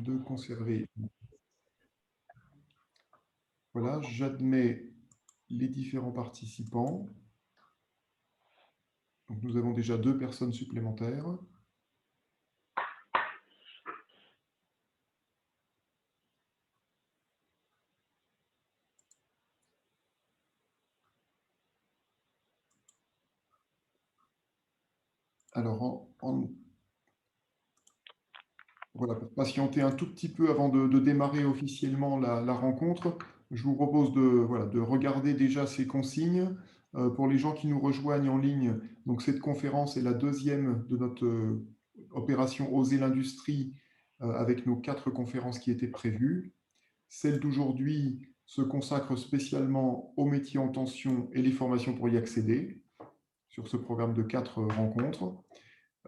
de conserver. Voilà, j'admets les différents participants. Donc, nous avons déjà 2 personnes supplémentaires. Alors, voilà, pour patienter un tout petit peu avant de démarrer officiellement la rencontre, je vous propose voilà, de regarder déjà ces consignes. Pour les gens qui nous rejoignent en ligne, donc cette conférence est la deuxième de notre opération Oser l'industrie avec nos 4 conférences qui étaient prévues. Celle d'aujourd'hui se consacre spécialement aux métiers en tension et les formations pour y accéder sur ce programme de 4 rencontres.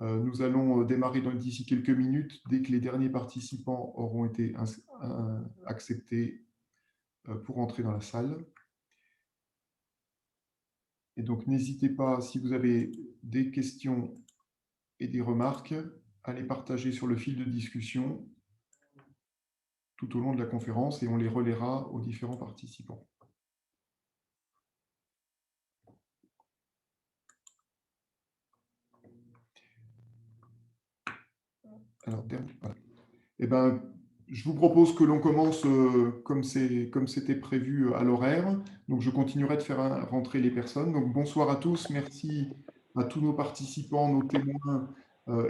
Nous allons démarrer d'ici quelques minutes dès que les derniers participants auront été acceptés pour entrer dans la salle. Et donc, n'hésitez pas, si vous avez des questions et des remarques, à les partager sur le fil de discussion tout au long de la conférence et on les relaiera aux différents participants. Alors, voilà. Eh ben, je vous propose que l'on commence comme c'était prévu à l'horaire. Donc, je continuerai de faire rentrer les personnes. Donc, bonsoir à tous. Merci à tous nos participants, nos témoins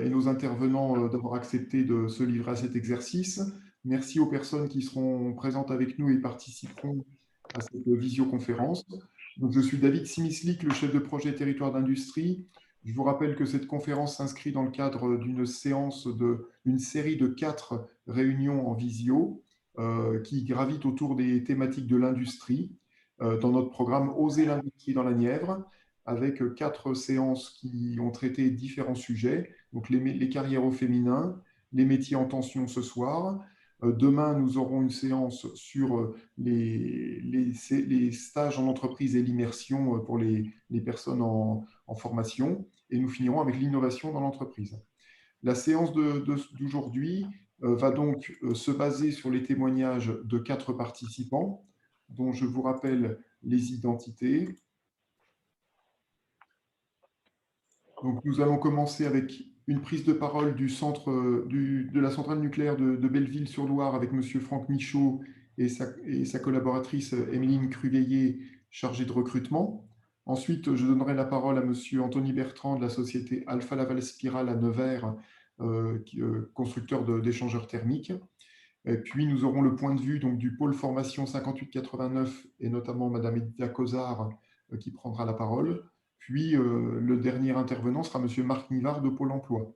et nos intervenants d'avoir accepté de se livrer à cet exercice. Merci aux personnes qui seront présentes avec nous et participeront à cette visioconférence. Donc, je suis David Simislik, le chef de projet Territoire d'Industrie. Je vous rappelle que cette conférence s'inscrit dans le cadre d'une série de 4 réunions en visio qui gravitent autour des thématiques de l'industrie dans notre programme Oser l'industrie dans la Nièvre, avec 4 séances qui ont traité différents sujets, donc les carrières au féminin, les métiers en tension ce soir. Demain, nous aurons une séance sur les stages en entreprise et l'immersion pour les personnes en formation. Et nous finirons avec l'innovation dans l'entreprise. La séance d'aujourd'hui va donc se baser sur les témoignages de 4 participants, dont je vous rappelle les identités. Donc, nous allons commencer avec une prise de parole de la centrale nucléaire de Belleville-sur-Loire avec M. Franck Michaud et sa collaboratrice Émeline Cruveillé, chargée de recrutement. Ensuite, je donnerai la parole à M. Anthony Bertrand de la société Alpha Laval Spiral à Nevers, constructeur d'échangeurs thermiques. Et puis, nous aurons le point de vue donc, du pôle formation 5889 et notamment Mme Edita Cozard qui prendra la parole. Puis, le dernier intervenant sera M. Marc Nivard de Pôle emploi.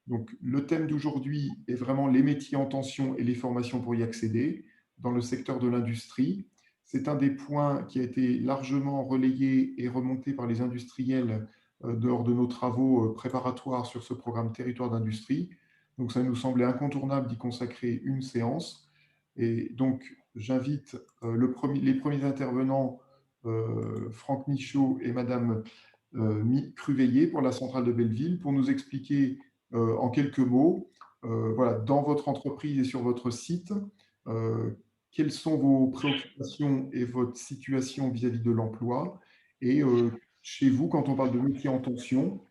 Donc, le thème d'aujourd'hui est vraiment les métiers en tension et les formations pour y accéder dans le secteur de l'industrie. C'est un des points qui a été largement relayé et remonté par les industriels lors de nos travaux préparatoires sur ce programme Territoire d'industrie. Donc, ça nous semblait incontournable d'y consacrer une séance. Et donc, j'invite les premiers intervenants, Franck Michaud et Madame Cruveillé pour la centrale de Belleville, pour nous expliquer en quelques mots, voilà, dans votre entreprise et sur votre site, quelles sont vos préoccupations et votre situation vis-à-vis de l'emploi. Et chez vous, quand on parle de métier en tension,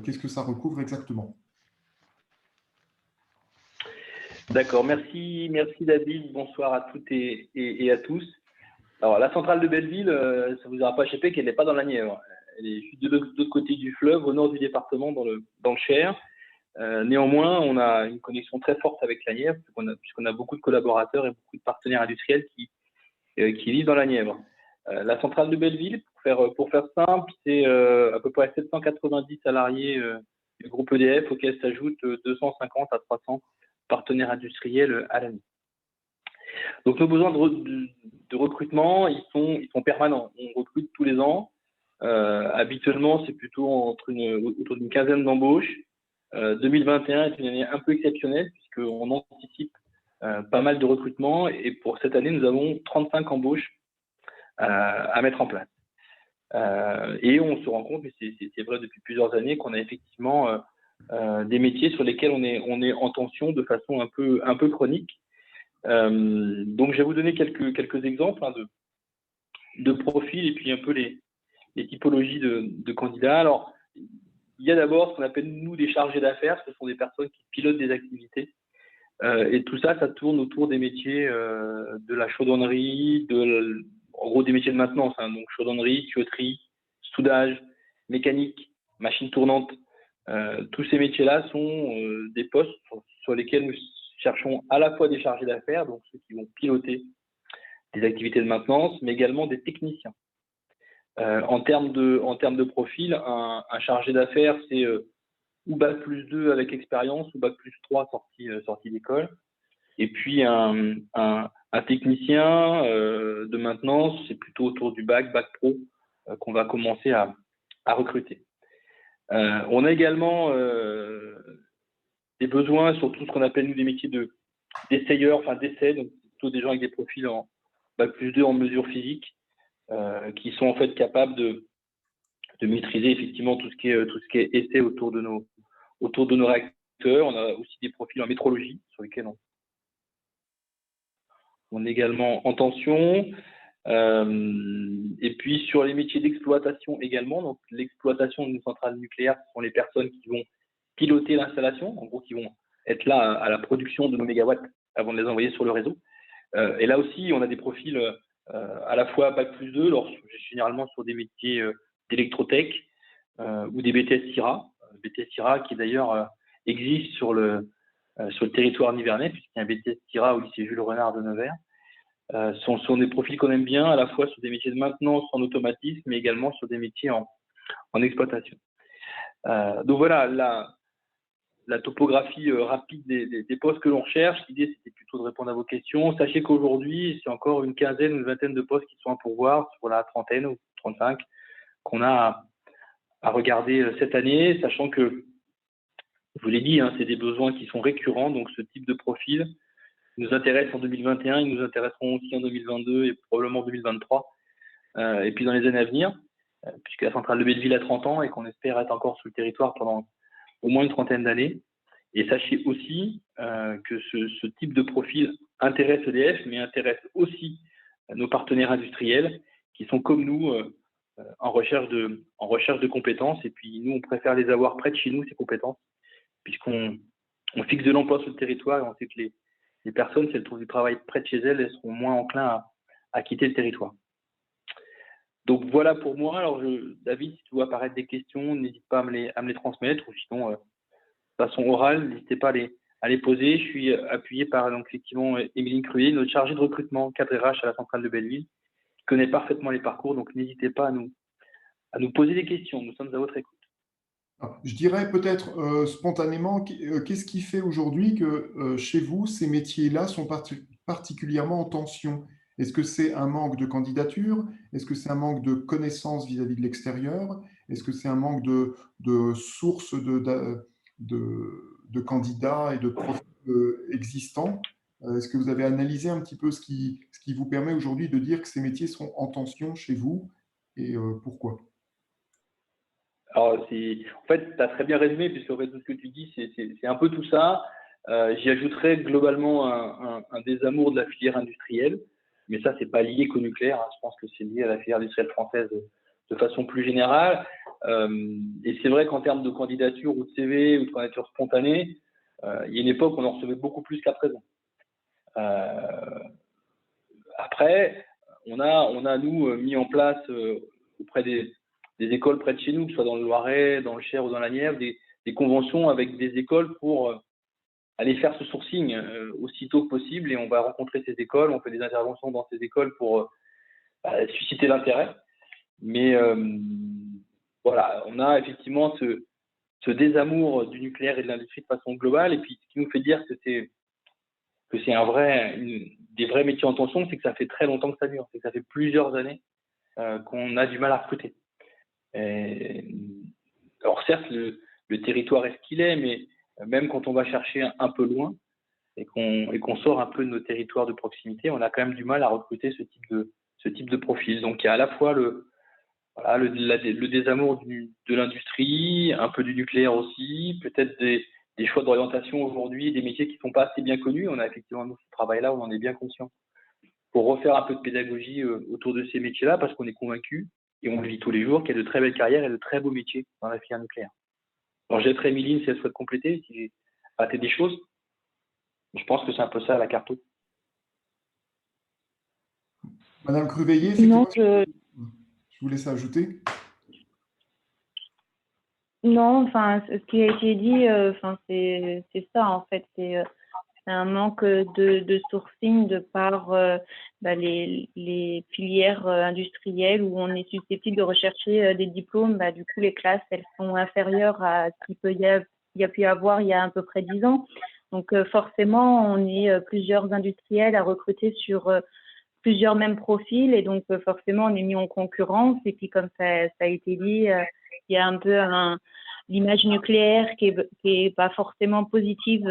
qu'est-ce que ça recouvre exactement? D'accord, merci David, bonsoir à toutes et à tous. Alors la centrale de Belleville, ça ne vous aura pas échappé qu'elle n'est pas dans la Nièvre. Elle est juste de l'autre côté du fleuve, au nord du département, dans le Cher. Néanmoins, on a une connexion très forte avec la Nièvre, puisqu'on a beaucoup de collaborateurs et beaucoup de partenaires industriels qui vivent dans la Nièvre. La centrale de Belleville, pour faire simple, c'est à peu près 790 salariés du groupe EDF, auquel s'ajoutent 250 à 300 partenaires industriels à l'année. Donc nos besoins de recrutement, ils sont permanents. On recrute tous les ans. Habituellement, c'est plutôt autour d'une quinzaine d'embauches. 2021 est une année un peu exceptionnelle puisqu'on anticipe pas mal de recrutements et pour cette année, nous avons 35 embauches à mettre en place. Et on se rend compte, et c'est vrai depuis plusieurs années, qu'on a effectivement des métiers sur lesquels on est en tension de façon un peu chronique. Donc, je vais vous donner quelques exemples de profils et puis un peu les typologies de candidats. Alors, il y a d'abord ce qu'on appelle, nous, des chargés d'affaires. Ce sont des personnes qui pilotent des activités. Et tout ça, ça tourne autour des métiers de la chaudronnerie, en gros des métiers de maintenance, hein, donc chaudronnerie, tuyauterie, soudage, mécanique, machine tournante. Tous ces métiers-là sont des postes sur lesquels nous cherchons à la fois des chargés d'affaires, donc ceux qui vont piloter des activités de maintenance, mais également des techniciens. En termes de profil, un chargé d'affaires, c'est ou Bac+2 avec expérience, ou Bac+3 sortie d'école. Et puis un technicien de maintenance, c'est plutôt autour du Bac Pro qu'on va commencer à recruter. On a également des besoins sur tout ce qu'on appelle nous des métiers d'essayeurs, enfin d'essais, donc plutôt des gens avec des profils en Bac+2 en mesure physique, qui sont en fait capables de maîtriser effectivement tout ce qui est essai autour de nos réacteurs. On a aussi des profils en métrologie sur lesquels on est également en tension. Et puis sur les métiers d'exploitation également, donc l'exploitation d'une centrale nucléaire, ce sont les personnes qui vont piloter l'installation, en gros qui vont être là à la production de nos mégawatts avant de les envoyer sur le réseau. Et là aussi, on a des profils à la fois Bac+2, généralement sur des métiers d'électrotech ou des BTS SIRA. BTS SIRA qui d'ailleurs existe sur le territoire nivernais, puisqu'il y a un BTS SIRA au lycée Jules Renard de Nevers. Sont des profils qu'on aime bien, à la fois sur des métiers de maintenance en automatisme, mais également sur des métiers en exploitation. Donc voilà, la topographie rapide des postes que l'on recherche. L'idée, c'était plutôt de répondre à vos questions. Sachez qu'aujourd'hui, c'est encore une quinzaine ou une vingtaine de postes qui sont à pourvoir sur la trentaine ou 35 qu'on a à regarder cette année, sachant que, je vous l'ai dit, hein, c'est des besoins qui sont récurrents, donc ce type de profil nous intéresse en 2021, ils nous intéresseront aussi en 2022 et probablement en 2023, et puis dans les années à venir, puisque la centrale de Belleville a 30 ans et qu'on espère être encore sur le territoire pendant au moins une trentaine d'années. Et sachez aussi que ce type de profil intéresse EDF, mais intéresse aussi nos partenaires industriels qui sont comme nous en recherche de compétences. Et puis nous, on préfère les avoir près de chez nous, ces compétences, puisqu'on fixe de l'emploi sur le territoire et on sait que les personnes, si elles trouvent du travail près de chez elles, elles seront moins enclins à quitter le territoire. Donc voilà pour moi. Alors David, si tu vois apparaître des questions, n'hésite pas à me les transmettre, ou sinon de façon orale, n'hésitez pas à les poser. Je suis appuyé par donc effectivement Émilie Cruyer, notre chargée de recrutement cadre RH à la centrale de Belleville, qui connaît parfaitement les parcours, donc n'hésitez pas à nous poser des questions. Nous sommes à votre écoute. Je dirais peut-être spontanément, qu'est-ce qui fait aujourd'hui que chez vous, ces métiers-là sont particulièrement en tension? Est-ce que c'est un manque de candidature? Est-ce que c'est un manque de connaissances vis-à-vis de l'extérieur? Est-ce que c'est un manque de sources de candidats et de profils existants? Est-ce que vous avez analysé un petit peu ce qui vous permet aujourd'hui de dire que ces métiers sont en tension chez vous et pourquoi? Alors, en fait, tu as très bien résumé, puisque en fait, tout ce que tu dis, c'est un peu tout ça. J'y ajouterais globalement un désamour de la filière industrielle, mais ça, c'est pas lié qu'au nucléaire. Hein. Je pense que c'est lié à la filière industrielle française de façon plus générale. Et c'est vrai qu'en termes de candidature ou de CV ou de candidature spontanée, il y a une époque où on en recevait beaucoup plus qu'à présent. Après, on a nous mis en place auprès des écoles près de chez nous, que ce soit dans le Loiret, dans le Cher ou dans la Nièvre, des conventions avec des écoles pour aller faire ce sourcing aussitôt que possible, et on va rencontrer ces écoles, on fait des interventions dans ces écoles pour susciter l'intérêt. Mais voilà, on a effectivement ce désamour du nucléaire et de l'industrie de façon globale, et puis ce qui nous fait dire que c'est des vrais métiers en tension, c'est que ça fait très longtemps que ça dure, c'est que ça fait plusieurs années qu'on a du mal à recruter. Alors certes, le territoire est ce qu'il est, mais même quand on va chercher un peu loin et qu'on sort un peu de nos territoires de proximité, on a quand même du mal à recruter ce type de profil. Donc il y a à la fois voilà, le désamour de l'industrie, un peu du nucléaire aussi, peut-être des choix d'orientation aujourd'hui, des métiers qui ne sont pas assez bien connus. On a effectivement, nous, ce travail-là, on en est bien conscient. Pour refaire un peu de pédagogie autour de ces métiers-là, parce qu'on est convaincu, et on le vit tous les jours, qu'il y a de très belles carrières et de très beaux métiers dans la filière nucléaire. Alors, je laisserai Émilie si elle souhaite compléter, si j'ai raté des choses. Je pense que c'est un peu ça la carte. Madame Cruveillet, Non, effectivement, je vous laisse ajouter. non, enfin, ce qui a été dit, enfin, c'est ça en fait, c'est un manque de sourcing de par les filières industrielles où on est susceptible de rechercher des diplômes. Du coup, les classes, elles sont inférieures à ce qu'il y a pu avoir il y a à peu près 10 ans. Donc, forcément, on est plusieurs industriels à recruter sur plusieurs mêmes profils et donc forcément, on est mis en concurrence. Et puis, comme ça a été dit, il y a un peu l'image nucléaire qui est pas forcément positive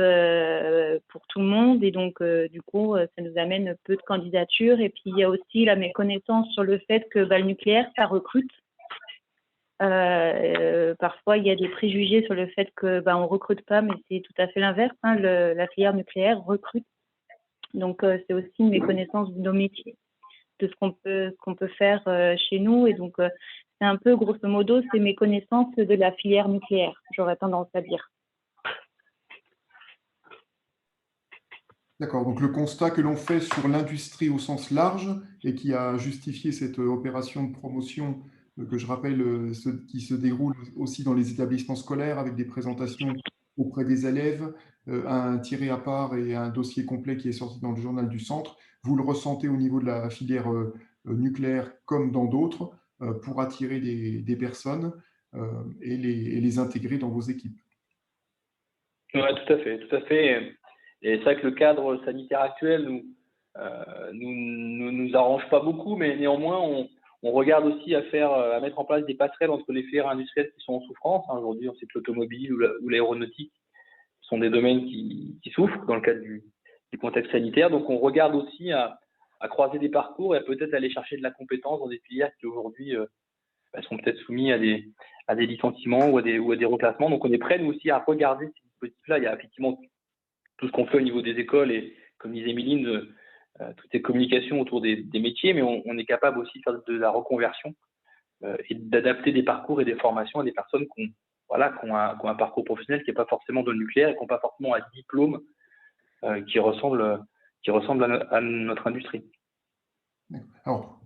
pour tout le monde et donc du coup ça nous amène peu de candidatures et puis il y a aussi la méconnaissance sur le fait que le nucléaire ça recrute. Parfois il y a des préjugés sur le fait que on recrute pas, mais c'est tout à fait l'inverse, hein, la filière nucléaire recrute, donc c'est aussi une méconnaissance de nos métiers, de ce qu'on peut faire chez nous et donc c'est un peu, grosso modo, c'est mes connaissances de la filière nucléaire, j'aurais tendance à dire. D'accord, donc le constat que l'on fait sur l'industrie au sens large et qui a justifié cette opération de promotion que je rappelle, qui se déroule aussi dans les établissements scolaires avec des présentations auprès des élèves, un tiré à part et un dossier complet qui est sorti dans le journal du centre. Vous le ressentez au niveau de la filière nucléaire comme dans d'autres pour attirer des personnes et les intégrer dans vos équipes. Oui, tout à fait, tout à fait. Et c'est vrai que le cadre sanitaire actuel nous arrange pas beaucoup, mais néanmoins, on regarde aussi à mettre en place des passerelles entre les filières industrielles qui sont en souffrance. Aujourd'hui, on sait que l'automobile ou l'aéronautique sont des domaines qui souffrent dans le cadre du contexte sanitaire. Donc, on regarde aussi à croiser des parcours et à peut-être aller chercher de la compétence dans des filières qui aujourd'hui sont peut-être soumises à des licenciements ou à des reclassements. Donc, on est prêt, nous aussi, à regarder ces dispositifs-là. Il y a effectivement tout ce qu'on fait au niveau des écoles et, comme disait Émiline, toutes ces communications autour des métiers, mais on est capable aussi de faire de la reconversion et d'adapter des parcours et des formations à des personnes qui ont un parcours professionnel qui n'est pas forcément dans le nucléaire et qui n'ont pas forcément un diplôme qui ressemble à notre industrie. Alors,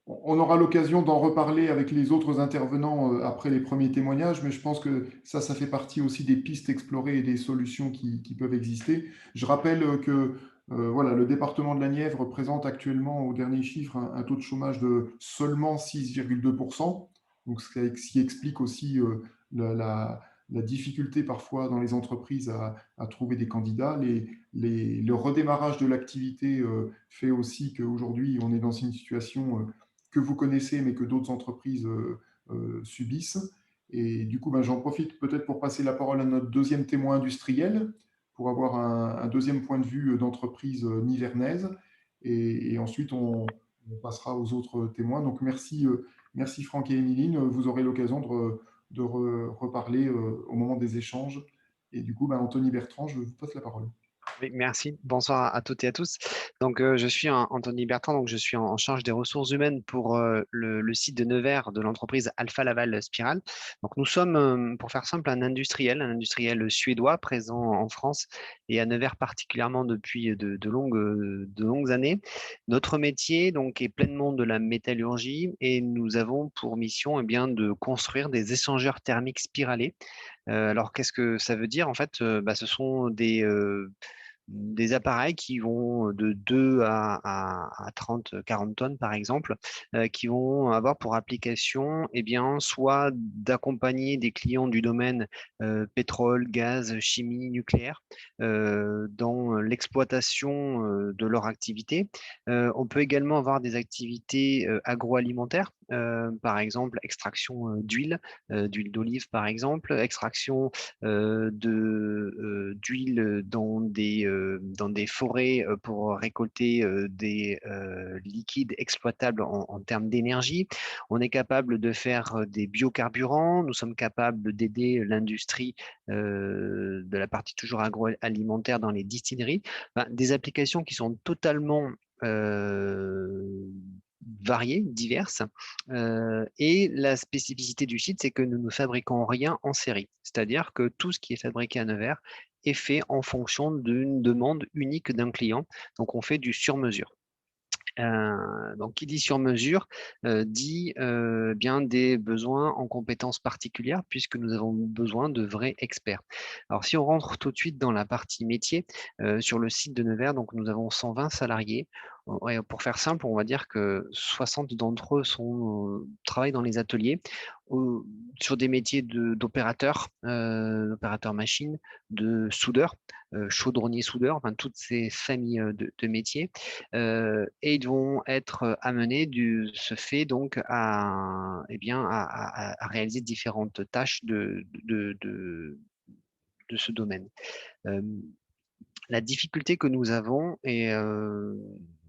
on aura l'occasion d'en reparler avec les autres intervenants après les premiers témoignages, mais je pense que ça fait partie aussi des pistes explorées et des solutions qui peuvent exister. Je rappelle que voilà, le département de la Nièvre présente actuellement, au dernier chiffre, un taux de chômage de seulement 6,2%. Donc, ce qui explique aussi la difficulté parfois dans les entreprises à trouver des candidats. Le redémarrage de l'activité fait aussi qu'aujourd'hui, on est dans une situation que vous connaissez, mais que d'autres entreprises subissent. Et du coup, j'en profite peut-être pour passer la parole à notre deuxième témoin industriel, pour avoir un deuxième point de vue d'entreprise nivernaise. Et ensuite, on passera aux autres témoins. Donc, merci Franck et Émiline. Vous aurez l'occasion de reparler au moment des échanges. Et du coup, Anthony Bertrand, je vous passe la parole. Oui, merci. Bonsoir à toutes et à tous. Donc, je suis Anthony Bertrand, donc je suis en charge des ressources humaines pour le site de Nevers de l'entreprise Alpha Laval Spiral. Donc, nous sommes, pour faire simple, un industriel suédois présent en France et à Nevers particulièrement depuis de longues années. Notre métier donc est pleinement de la métallurgie et nous avons pour mission de construire des échangeurs thermiques spiralés. Alors, qu'est-ce que ça veut dire? En fait, ce sont des appareils qui vont de 2 à 30, 40 tonnes, par exemple, qui vont avoir pour application soit d'accompagner des clients du domaine pétrole, gaz, chimie, nucléaire dans l'exploitation de leur activité. On peut également avoir des activités agroalimentaires par exemple extraction d'huile d'olive par exemple, extraction d'huile dans des forêts pour récolter des liquides exploitables en termes d'énergie. On est capable de faire des biocarburants, nous sommes capables d'aider l'industrie de la partie toujours agroalimentaire dans les distilleries. Enfin, des applications qui sont totalement variées, diverses. Et la spécificité du site, c'est que nous ne fabriquons rien en série. C'est-à-dire que tout ce qui est fabriqué à Nevers est fait en fonction d'une demande unique d'un client. Donc, on fait du sur-mesure. Donc, qui dit sur mesure dit bien des besoins en compétences particulières, puisque nous avons besoin de vrais experts. Alors, si on rentre tout de suite dans la partie métier, sur le site de Nevers, donc nous avons 120 salariés. Ouais, pour faire simple, on va dire que 60 d'entre eux travaillent dans les ateliers sur des métiers d'opérateurs, opérateurs machines, de soudeurs, chaudronniers soudeurs, enfin toutes ces familles de métiers. Et ils vont être amenés ce fait donc à réaliser différentes tâches de ce domaine. La difficulté que nous avons, et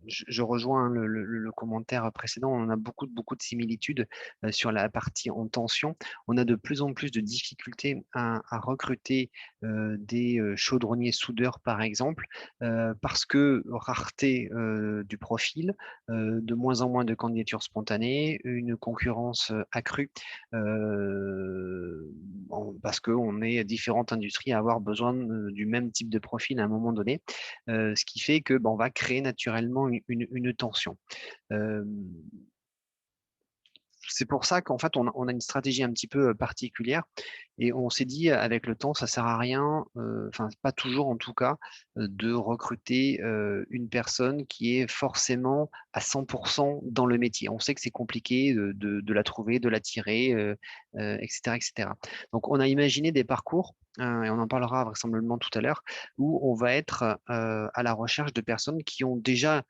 je rejoins le commentaire précédent, on a beaucoup de similitudes sur la partie en tension. On a de plus en plus de difficultés à recruter des chaudronniers soudeurs, par exemple, parce que rareté du profil, de moins en moins de candidatures spontanées, une concurrence accrue, parce qu'on est différentes industries à avoir besoin du même type de profil à un moment donné, ce qui fait que on va créer naturellement une tension. C'est pour ça qu'en fait, on a une stratégie un petit peu particulière et on s'est dit avec le temps, ça sert à rien, enfin pas toujours en tout cas, de recruter une personne qui est forcément à 100% dans le métier. On sait que c'est compliqué de la trouver, de l'attirer, etc., etc. Donc on a imaginé des parcours, et on en parlera vraisemblablement tout à l'heure, où on va être à la recherche de personnes qui ont déjà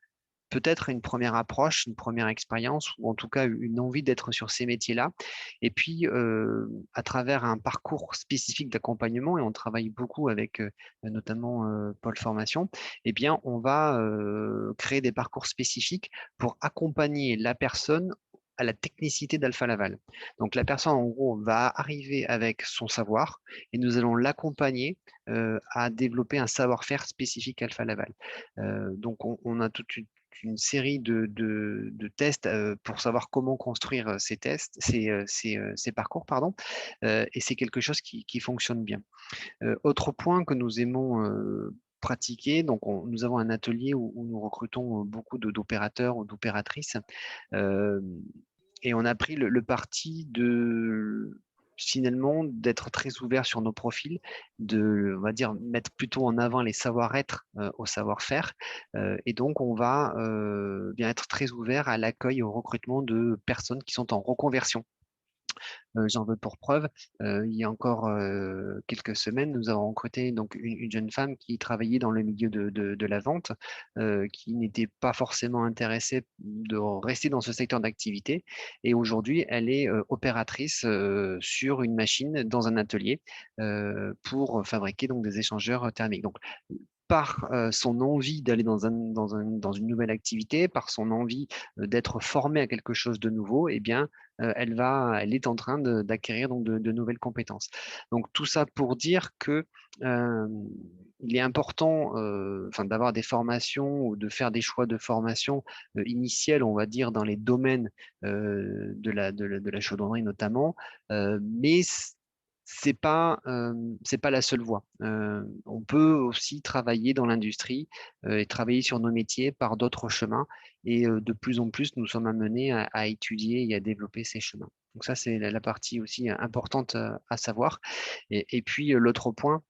peut-être une première approche, une première expérience, ou en tout cas une envie d'être sur ces métiers-là. Et puis, à travers un parcours spécifique d'accompagnement, et on travaille beaucoup avec notamment Pôle Formation, eh bien, on va créer des parcours spécifiques pour accompagner la personne à la technicité d'Alpha Laval. Donc, la personne, en gros, va arriver avec son savoir et nous allons l'accompagner à développer un savoir-faire spécifique Alpha Laval. Donc, on a toute une série de tests pour savoir comment construire ces tests, ces parcours, pardon, et c'est quelque chose qui fonctionne bien. Autre point que nous aimons pratiquer, donc nous avons un atelier où nous recrutons beaucoup d'opérateurs ou d'opératrices, et on a pris le parti de finalement d'être très ouvert sur nos profils, on va dire, mettre plutôt en avant les savoir-être au savoir-faire. Et donc, on va bien être très ouvert à l'accueil et au recrutement de personnes qui sont en reconversion. J'en veux pour preuve, il y a encore quelques semaines, nous avons recruté donc une jeune femme qui travaillait dans le milieu de la vente, qui n'était pas forcément intéressée de rester dans ce secteur d'activité. Et aujourd'hui, elle est opératrice sur une machine dans un atelier pour fabriquer donc des échangeurs thermiques. Donc, par son envie d'aller dans une nouvelle activité, par son envie d'être formée à quelque chose de nouveau, eh bien, elle est en train d'acquérir donc de nouvelles compétences. Donc tout ça pour dire que il est important d'avoir des formations ou de faire des choix de formation initiels, on va dire, dans les domaines de la chaudronnerie notamment, mais c'est pas la seule voie. On peut aussi travailler dans l'industrie et travailler sur nos métiers par d'autres chemins. Et de plus en plus, nous sommes amenés à étudier et à développer ces chemins. Donc ça, c'est la partie aussi importante à savoir. Et puis l'autre point,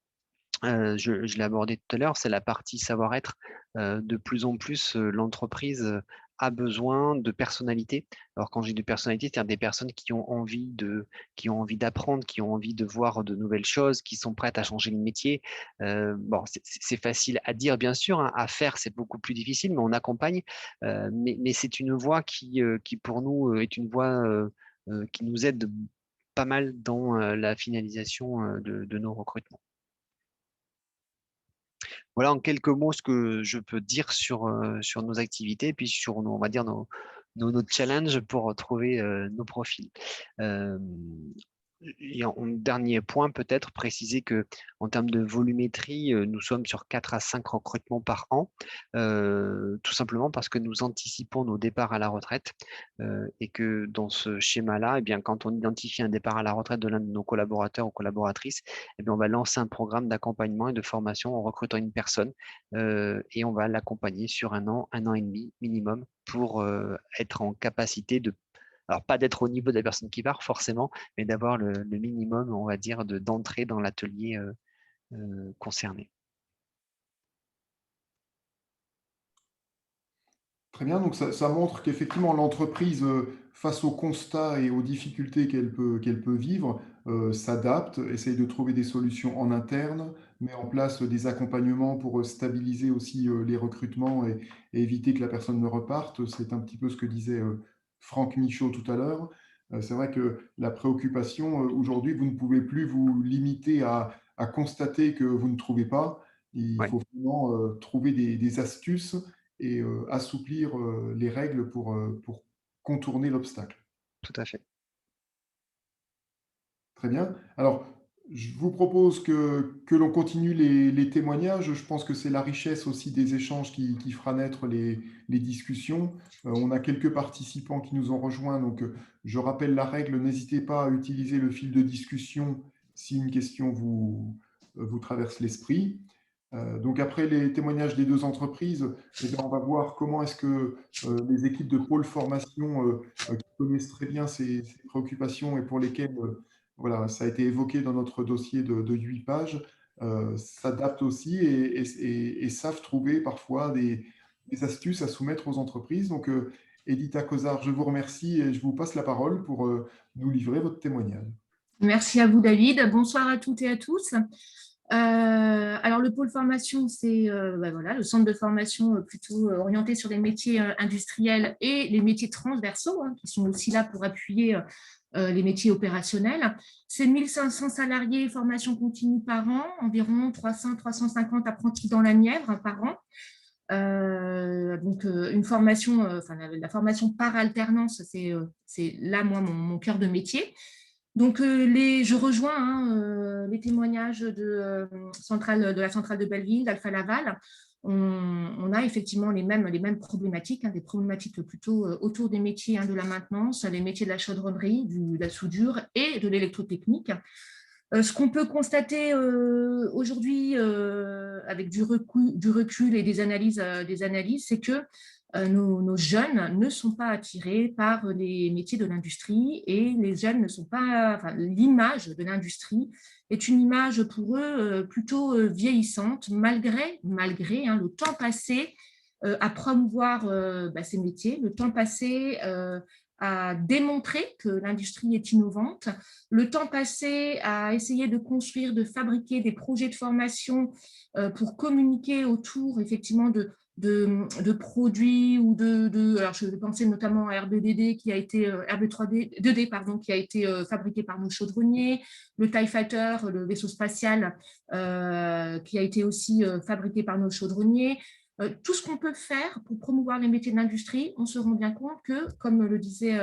je l'ai abordé tout à l'heure, c'est la partie savoir-être. De plus en plus, l'entreprise a besoin de personnalité. Alors, quand je dis de personnalité, c'est-à-dire des personnes qui ont envie d'apprendre, qui ont envie de voir de nouvelles choses, qui sont prêtes à changer de métier. Bon, c'est facile à dire, bien sûr, hein, à faire, c'est beaucoup plus difficile, mais on accompagne. Mais c'est une voie qui, pour nous, est une voie qui nous aide pas mal dans la finalisation de nos recrutements. Voilà en quelques mots ce que je peux dire sur nos activités, puis sur on va dire nos challenges pour trouver nos profils. Et en dernier point, peut-être préciser que en termes de volumétrie, nous sommes sur 4 à 5 recrutements par an, tout simplement parce que nous anticipons nos départs à la retraite et que dans ce schéma-là, eh bien, quand on identifie un départ à la retraite de l'un de nos collaborateurs ou collaboratrices, eh bien, on va lancer un programme d'accompagnement et de formation en recrutant une personne et on va l'accompagner sur un an et demi minimum pour être en capacité de alors, pas d'être au niveau de la personne qui part, forcément, mais d'avoir le minimum, on va dire, d'entrée dans l'atelier concerné. Très bien, donc ça montre qu'effectivement l'entreprise, face aux constats et aux difficultés qu'elle peut vivre, s'adapte, essaye de trouver des solutions en interne, met en place des accompagnements pour stabiliser aussi les recrutements et éviter que la personne ne reparte. C'est un petit peu ce que disait Franck Michaud tout à l'heure. C'est vrai que la préoccupation, aujourd'hui, vous ne pouvez plus vous limiter à constater que vous ne trouvez pas. Il Ouais, faut vraiment trouver des astuces et assouplir les règles pour contourner l'obstacle. tout à fait. Très bien. Alors, je vous propose que l'on continue les témoignages. Je pense que c'est la richesse aussi des échanges qui fera naître les discussions. On a quelques participants qui nous ont rejoints, donc je rappelle la règle, n'hésitez pas à utiliser le fil de discussion si une question vous traverse l'esprit. Donc après les témoignages des deux entreprises, eh bien, on va voir comment est-ce que les équipes de pôle formation qui connaissent très bien ces préoccupations et pour lesquelles voilà, ça a été évoqué dans notre dossier de 8 pages, s'adaptent aussi et savent trouver parfois des astuces à soumettre aux entreprises. Donc Edita Cozard, je vous remercie et je vous passe la parole pour nous livrer votre témoignage. Merci à vous, David. Bonsoir à toutes et à tous. Alors, le pôle formation, c'est voilà, le centre de formation plutôt orienté sur les métiers industriels et les métiers transversaux, hein, qui sont aussi là pour appuyer les métiers opérationnels. C'est 1500 salariés formation continue par an, environ 300-350 apprentis dans la Nièvre par an. Donc, une formation, la formation par alternance, c'est là, moi, mon cœur de métier. Donc, je rejoins les témoignages de la centrale de Belleville, d'Alfa Laval. On a effectivement les mêmes problématiques, hein, des problématiques plutôt autour des métiers de la maintenance, les métiers de la chaudronnerie, de la soudure et de l'électrotechnique. Ce qu'on peut constater aujourd'hui avec du recul et des analyses, c'est que nos jeunes ne sont pas attirés par les métiers de l'industrie et les jeunes ne sont pas, l'image de l'industrie est une image pour eux plutôt vieillissante, malgré le temps passé à promouvoir ces métiers, le temps passé à démontrer que l'industrie est innovante, le temps passé à essayer de construire, de fabriquer des projets de formation pour communiquer autour effectivement de produits ou alors je vais penser notamment à RB2D qui a été RB2D pardon, qui a été fabriqué par nos chaudronniers, le TIE Fighter, le vaisseau spatial qui a été aussi fabriqué par nos chaudronniers. Tout ce qu'on peut faire pour promouvoir les métiers de l'industrie, on se rend bien compte que, comme le disait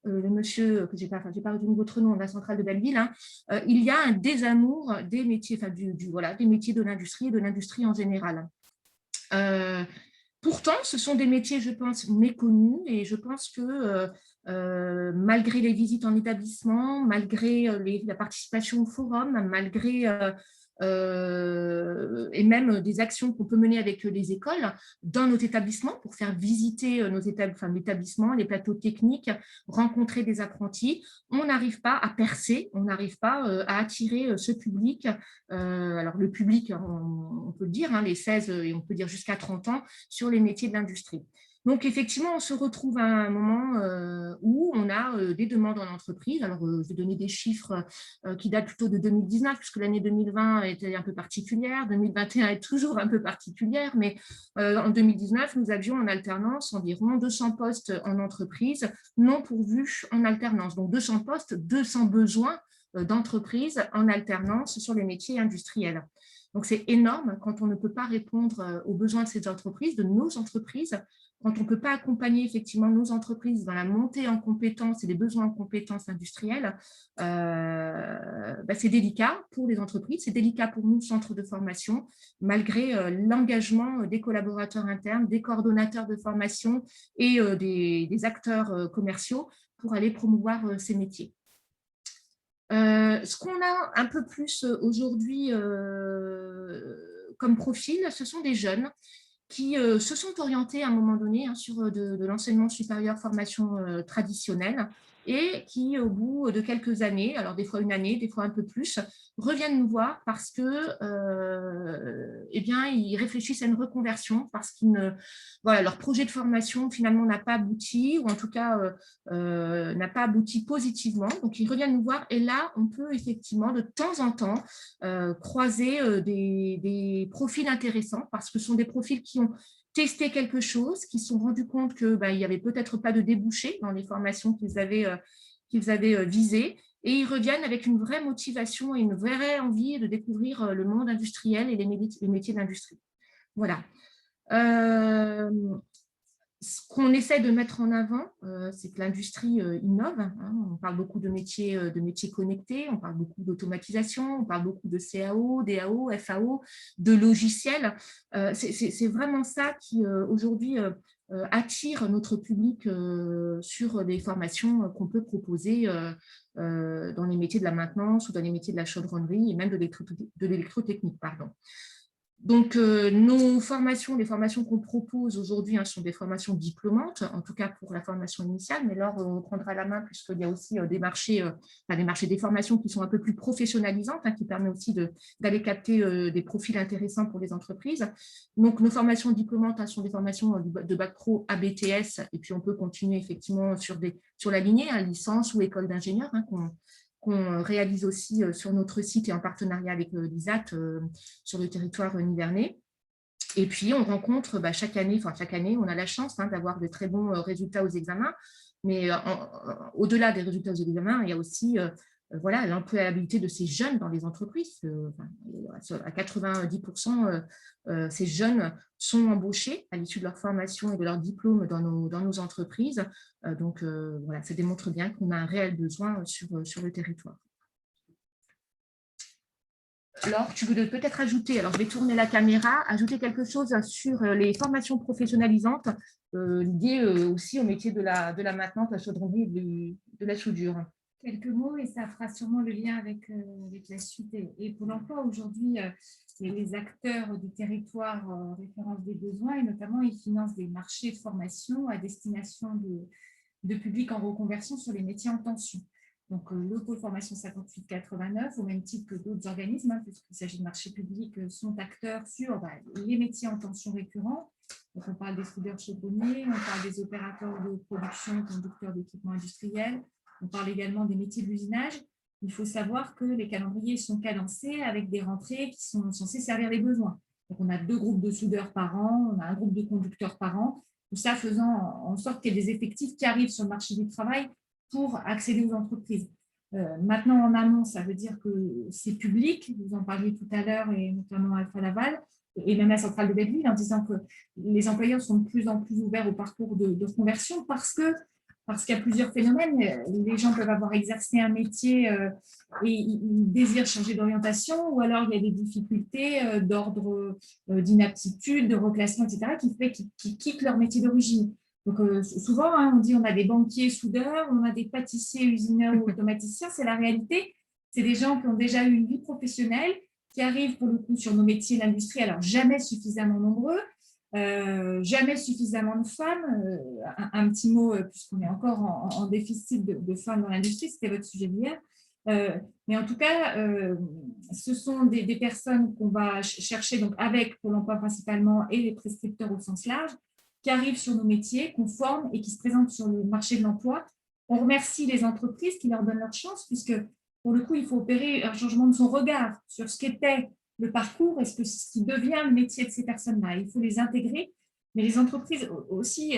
le monsieur, que j'ai pas retenu votre nom, de la centrale de Belleville, hein, il y a un désamour des métiers, des métiers de l'industrie et de l'industrie en général. Pourtant, ce sont des métiers, je pense, méconnus et je pense que malgré les visites en établissement, malgré la participation au forum, malgré et même des actions qu'on peut mener avec les écoles dans notre établissement pour faire visiter l'établissement, les plateaux techniques, rencontrer des apprentis, on n'arrive pas à percer, on n'arrive pas à attirer ce public. Alors le public, on peut le dire, les 16 et on peut dire jusqu'à 30 ans sur les métiers de l'industrie. Donc, effectivement, on se retrouve à un moment où on a des demandes en entreprise. Alors, je vais donner des chiffres qui datent plutôt de 2019, puisque l'année 2020 était un peu particulière, 2021 est toujours un peu particulière, mais en 2019, nous avions en alternance environ 200 postes en entreprise non pourvus en alternance. Donc, 200 postes, 200 besoins d'entreprises en alternance sur les métiers industriels. Donc, c'est énorme quand on ne peut pas répondre aux besoins de ces entreprises, de nos entreprises, quand on ne peut pas accompagner effectivement nos entreprises dans la montée en compétences et les besoins en compétences industrielles, c'est délicat pour les entreprises, c'est délicat pour nous, centres de formation, malgré l'engagement des collaborateurs internes, des coordonnateurs de formation et des acteurs commerciaux pour aller promouvoir ces métiers. Ce qu'on a un peu plus aujourd'hui comme profil, ce sont des jeunes qui se sont orientés à un moment donné sur de l'enseignement supérieur formation traditionnelle et qui, au bout de quelques années, alors des fois une année, des fois un peu plus, reviennent nous voir parce que, ils réfléchissent à une reconversion, parce qu'ils leur projet de formation finalement n'a pas abouti, ou en tout cas n'a pas abouti positivement. Donc ils reviennent nous voir et là, on peut effectivement de temps en temps croiser des profils intéressants parce que ce sont des profils qui ont testé quelque chose, qui se sont rendus compte qu'il n'y avait peut-être pas de débouché dans les formations qu'ils avaient visées, et ils reviennent avec une vraie motivation et une vraie envie de découvrir le monde industriel et les métiers d'industrie. Voilà. Ce qu'on essaie de mettre en avant, c'est que l'industrie innove. On parle beaucoup de métiers connectés, on parle beaucoup d'automatisation, on parle beaucoup de CAO, DAO, FAO, de logiciels. C'est vraiment ça qui, aujourd'hui, attire notre public sur des formations qu'on peut proposer dans les métiers de la maintenance ou dans les métiers de la chaudronnerie et même de l'électrotechnique, pardon. Donc, nos formations, les formations qu'on propose aujourd'hui sont des formations diplômantes, en tout cas pour la formation initiale, mais Laure prendra la main puisqu'il y a aussi des formations qui sont un peu plus professionnalisantes, qui permettent aussi d'aller capter des profils intéressants pour les entreprises. Donc, nos formations diplômantes sont des formations de bac pro à BTS, et puis on peut continuer effectivement sur la lignée, licence ou école d'ingénieur, qu'on réalise aussi sur notre site et en partenariat avec l'ISAT sur le territoire nivernais. Et puis, on rencontre chaque année, on a la chance d'avoir de très bons résultats aux examens, mais au-delà des résultats aux examens, il y a aussi l'employabilité de ces jeunes dans les entreprises. À 90%, ces jeunes sont embauchés à l'issue de leur formation et de leur diplôme dans nos entreprises. Donc, ça démontre bien qu'on a un réel besoin sur le territoire. Alors, tu veux peut-être ajouter, alors je vais tourner la caméra, ajouter quelque chose sur les formations professionnalisantes liées aussi au métier de la maintenance, de la chaudronnerie et de la soudure. Quelques mots et ça fera sûrement le lien avec la suite et Pôle emploi. Aujourd'hui, les acteurs du territoire référencent des besoins et notamment ils financent des marchés de formation à destination de publics en reconversion sur les métiers en tension. Donc, le pôle formation 5889, au même titre que d'autres organismes, puisqu'il s'agit de marchés publics, sont acteurs sur les métiers en tension récurrents. Donc, on parle des soudeurs chaudronniers, on parle des opérateurs de production, conducteurs d'équipements industriels, on parle également des métiers de l'usinage. Il faut savoir que les calendriers sont cadencés avec des rentrées qui sont censées servir les besoins. Donc, on a 2 groupes de soudeurs par an, on a un groupe de conducteurs par an, tout ça faisant en sorte qu'il y ait des effectifs qui arrivent sur le marché du travail pour accéder aux entreprises. Maintenant, en amont, ça veut dire que c'est public, vous en parliez tout à l'heure, et notamment Alfa Laval, et même la centrale de Belleville, en disant que les employeurs sont de plus en plus ouverts au parcours de reconversion parce qu'il y a plusieurs phénomènes. Les gens peuvent avoir exercé un métier et ils désirent changer d'orientation, ou alors il y a des difficultés d'ordre d'inaptitude, de reclassement, etc., qui fait qu'ils quittent leur métier d'origine. Donc, souvent, on dit on a des banquiers soudeurs, on a des pâtissiers, usineurs ou automaticiens. C'est la réalité. C'est des gens qui ont déjà eu une vie professionnelle, qui arrivent pour le coup sur nos métiers d'industrie, alors jamais suffisamment nombreux, jamais suffisamment de femmes. Un petit mot, puisqu'on est encore en déficit de femmes dans l'industrie, c'était votre sujet d'hier. Mais en tout cas, ce sont des personnes qu'on va chercher donc, avec Pôle emploi principalement et les prescripteurs au sens large, qui arrivent sur nos métiers, qu'on forme et qui se présentent sur le marché de l'emploi. On remercie les entreprises qui leur donnent leur chance, puisque pour le coup, il faut opérer un changement de son regard sur ce qu'était le parcours et ce qui devient le métier de ces personnes-là. Il faut les intégrer. Mais les entreprises aussi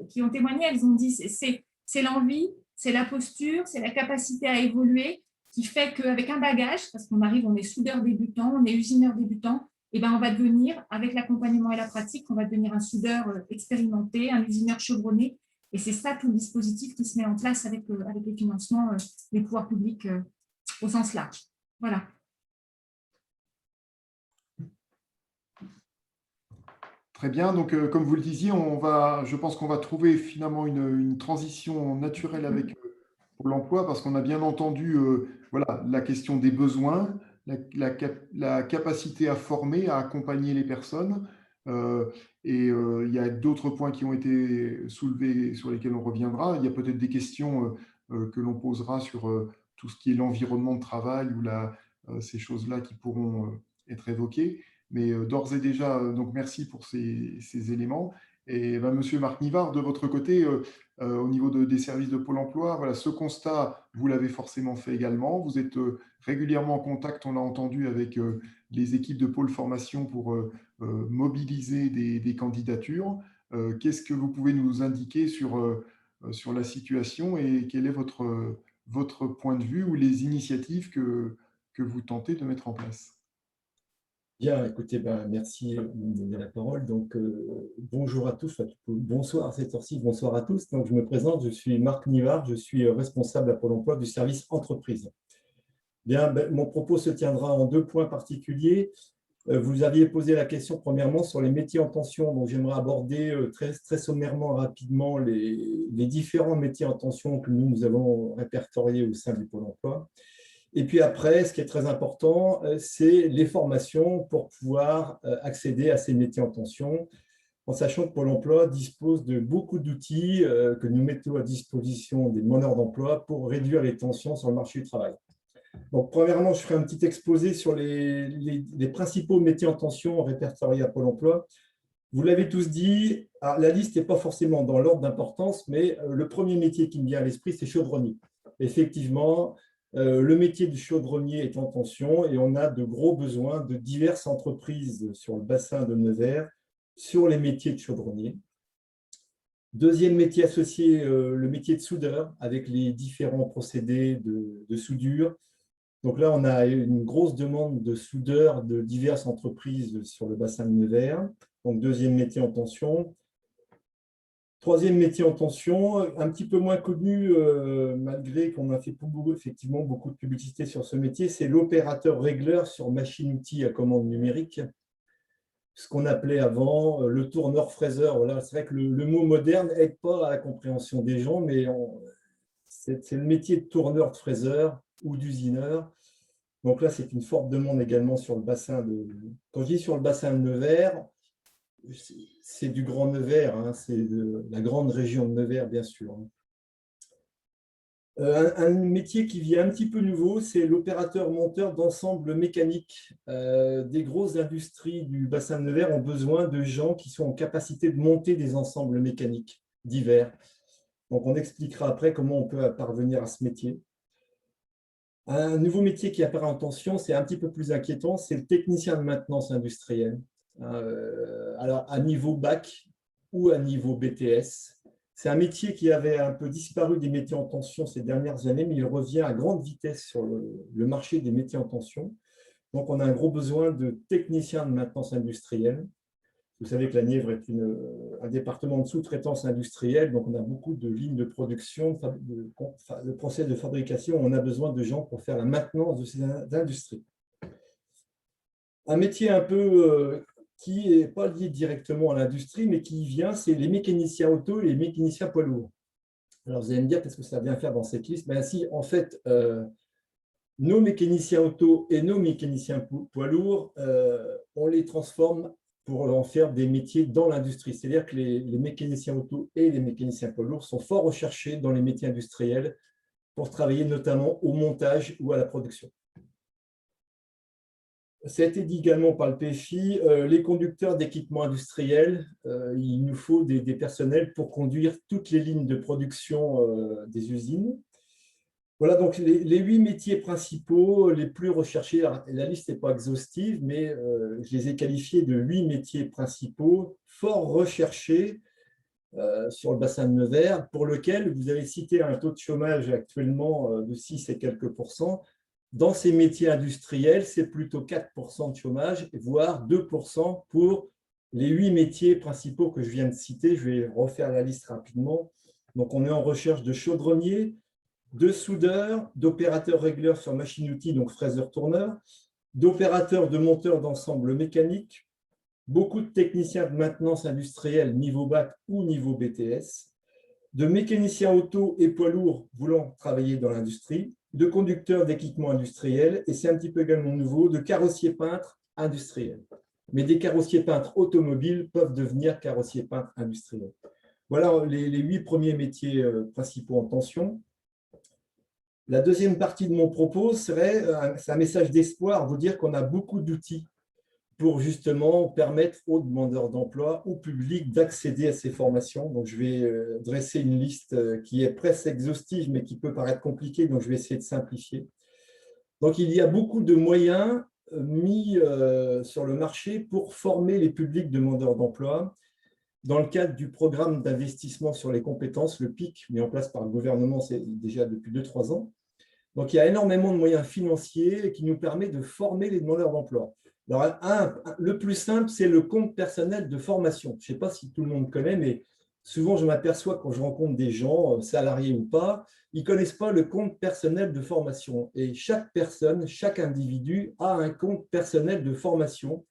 qui ont témoigné, elles ont dit c'est l'envie, c'est la posture, c'est la capacité à évoluer qui fait qu'avec un bagage, parce qu'on arrive, on est soudeur débutant, on est usineur débutant, et ben on va devenir, avec l'accompagnement et la pratique, on va devenir un soudeur expérimenté, un usineur chevronné. Et c'est ça tout le dispositif qui se met en place avec les financements des pouvoirs publics au sens large. Voilà. Très bien. Donc, comme vous le disiez, je pense qu'on va trouver finalement une transition naturelle avec Pôle emploi parce qu'on a bien entendu voilà, la question des besoins, la capacité à former, à accompagner les personnes. Il y a d'autres points qui ont été soulevés sur lesquels on reviendra. Il y a peut-être des questions que l'on posera sur tout ce qui est l'environnement de travail ou ces choses-là qui pourront être évoquées. Mais d'ores et déjà, donc merci pour ces éléments. Et Monsieur Marc Nivard, de votre côté, au niveau des services de Pôle emploi, voilà, ce constat, vous l'avez forcément fait également. Vous êtes régulièrement en contact, on l'a entendu, avec les équipes de Pôle formation pour mobiliser des candidatures. Qu'est-ce que vous pouvez nous indiquer sur la situation et quel est votre point de vue ou les initiatives que vous tentez de mettre en place? Bien, écoutez, merci de me donner la parole. Donc, bonjour à tous, bonsoir à cette heure-ci, bonsoir à tous. Donc, je me présente, je suis Marc Nivard, je suis responsable à Pôle emploi du service entreprise. Bien, mon propos se tiendra en 2 points particuliers. Vous aviez posé la question premièrement sur les métiers en tension. Donc, j'aimerais aborder très sommairement, rapidement, les différents métiers en tension que nous avons répertoriés au sein du Pôle emploi. Et puis après, ce qui est très important, c'est les formations pour pouvoir accéder à ces métiers en tension, en sachant que Pôle emploi dispose de beaucoup d'outils que nous mettons à disposition des demandeurs d'emploi pour réduire les tensions sur le marché du travail. Donc, premièrement, je ferai un petit exposé sur les principaux métiers en tension répertoriés à Pôle emploi. Vous l'avez tous dit, la liste n'est pas forcément dans l'ordre d'importance, mais le premier métier qui me vient à l'esprit, c'est chaudronnier. Effectivement, le métier de chaudronnier est en tension et on a de gros besoins de diverses entreprises sur le bassin de Nevers sur les métiers de chaudronnier. Deuxième métier associé, le métier de soudeur avec les différents procédés de soudure. Donc là, on a une grosse demande de soudeurs de diverses entreprises sur le bassin de Nevers. Donc deuxième métier en tension. Troisième métier en tension, un petit peu moins connu, malgré qu'on a fait effectivement beaucoup de publicité sur ce métier, c'est l'opérateur régleur sur machine-outil à commande numérique, ce qu'on appelait avant le tourneur-fraiseur. Voilà, c'est vrai que le mot moderne n'aide pas à la compréhension des gens, mais c'est le métier de tourneur-fraiseur ou d'usineur. Donc là, c'est une forte demande également sur le bassin de… Quand je dis sur le bassin de Nevers, c'est du Grand Nevers, hein, c'est de la grande région de Nevers, bien sûr. Un métier qui vient un petit peu nouveau, c'est l'opérateur monteur d'ensemble mécanique. Des grosses industries du bassin de Nevers ont besoin de gens qui sont en capacité de monter des ensembles mécaniques divers. Donc, on expliquera après comment on peut parvenir à ce métier. Un nouveau métier qui apparaît en tension, c'est un petit peu plus inquiétant, c'est le technicien de maintenance industrielle. Alors, à niveau bac ou à niveau BTS. C'est un métier qui avait un peu disparu des métiers en tension ces dernières années, mais il revient à grande vitesse sur le marché des métiers en tension. Donc, on a un gros besoin de techniciens de maintenance industrielle. Vous savez que la Nièvre est un département de sous-traitance industrielle, donc on a beaucoup de lignes de production, de process de fabrication. On a besoin de gens pour faire la maintenance de ces industries. Un métier un peu… qui n'est pas lié directement à l'industrie, mais qui vient, c'est les mécaniciens auto et les mécaniciens poids lourds. Alors, vous allez me dire, qu'est-ce que ça vient faire dans cette liste? Ben, si, en fait, nos mécaniciens auto et nos mécaniciens poids lourds, on les transforme pour en faire des métiers dans l'industrie. C'est-à-dire que les mécaniciens auto et les mécaniciens poids lourds sont fort recherchés dans les métiers industriels pour travailler notamment au montage ou à la production. Ça a été dit également par le PFI, les conducteurs d'équipements industriels, il nous faut des personnels pour conduire toutes les lignes de production des usines. Voilà donc les 8 métiers principaux les plus recherchés. La liste n'est pas exhaustive, mais je les ai qualifiés de 8 métiers principaux, fort recherchés sur le bassin de Nevers, pour lequel vous avez cité un taux de chômage actuellement de 6 et quelques %. Dans ces métiers industriels, c'est plutôt 4% de chômage, voire 2% pour les 8 métiers principaux que je viens de citer. Je vais refaire la liste rapidement. Donc, on est en recherche de chaudronniers, de soudeurs, d'opérateurs régleurs sur machine-outils, donc fraiseurs-tourneurs, d'opérateurs de monteurs d'ensemble mécanique, beaucoup de techniciens de maintenance industrielle niveau bac ou niveau BTS, de mécaniciens auto et poids lourds voulant travailler dans l'industrie, de conducteurs d'équipements industriels, et c'est un petit peu également nouveau, de carrossiers peintres industriels. Mais des carrossiers peintres automobiles peuvent devenir carrossiers peintres industriels. Voilà les 8 premiers métiers principaux en tension. La deuxième partie de mon propos serait un message d'espoir, vous dire qu'on a beaucoup d'outils pour justement permettre aux demandeurs d'emploi, au public, d'accéder à ces formations. Donc, je vais dresser une liste qui est presque exhaustive, mais qui peut paraître compliquée, donc je vais essayer de simplifier. Donc, il y a beaucoup de moyens mis sur le marché pour former les publics demandeurs d'emploi dans le cadre du programme d'investissement sur les compétences, le PIC, mis en place par le gouvernement déjà depuis 2-3 ans. Donc, il y a énormément de moyens financiers qui nous permettent de former les demandeurs d'emploi. Alors, le plus simple, c'est le compte personnel de formation. Je ne sais pas si tout le monde connaît, mais souvent, je m'aperçois quand je rencontre des gens, salariés ou pas, ils ne connaissent pas le compte personnel de formation. Et chaque personne, chaque individu a un compte personnel de formation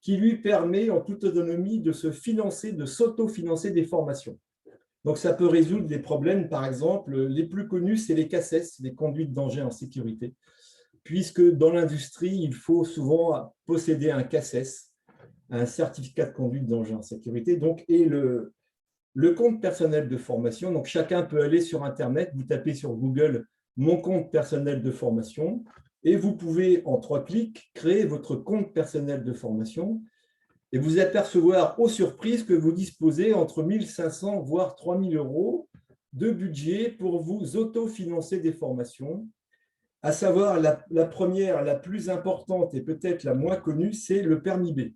qui lui permet, en toute autonomie, de se financer, de s'autofinancer des formations. Donc, ça peut résoudre des problèmes, par exemple, les plus connus, c'est les CACES, les conduites d'engins en sécurité, puisque dans l'industrie, il faut souvent posséder un CACES, un certificat de conduite d'engin en sécurité, donc, et le compte personnel de formation. Donc, chacun peut aller sur Internet, vous tapez sur Google « Mon compte personnel de formation » et vous pouvez, en 3 clics, créer votre compte personnel de formation et vous apercevoir aux surprises que vous disposez entre 1 500 voire 3 000 € de budget pour vous autofinancer des formations. À savoir, la première, la plus importante et peut-être la moins connue, c'est le permis B.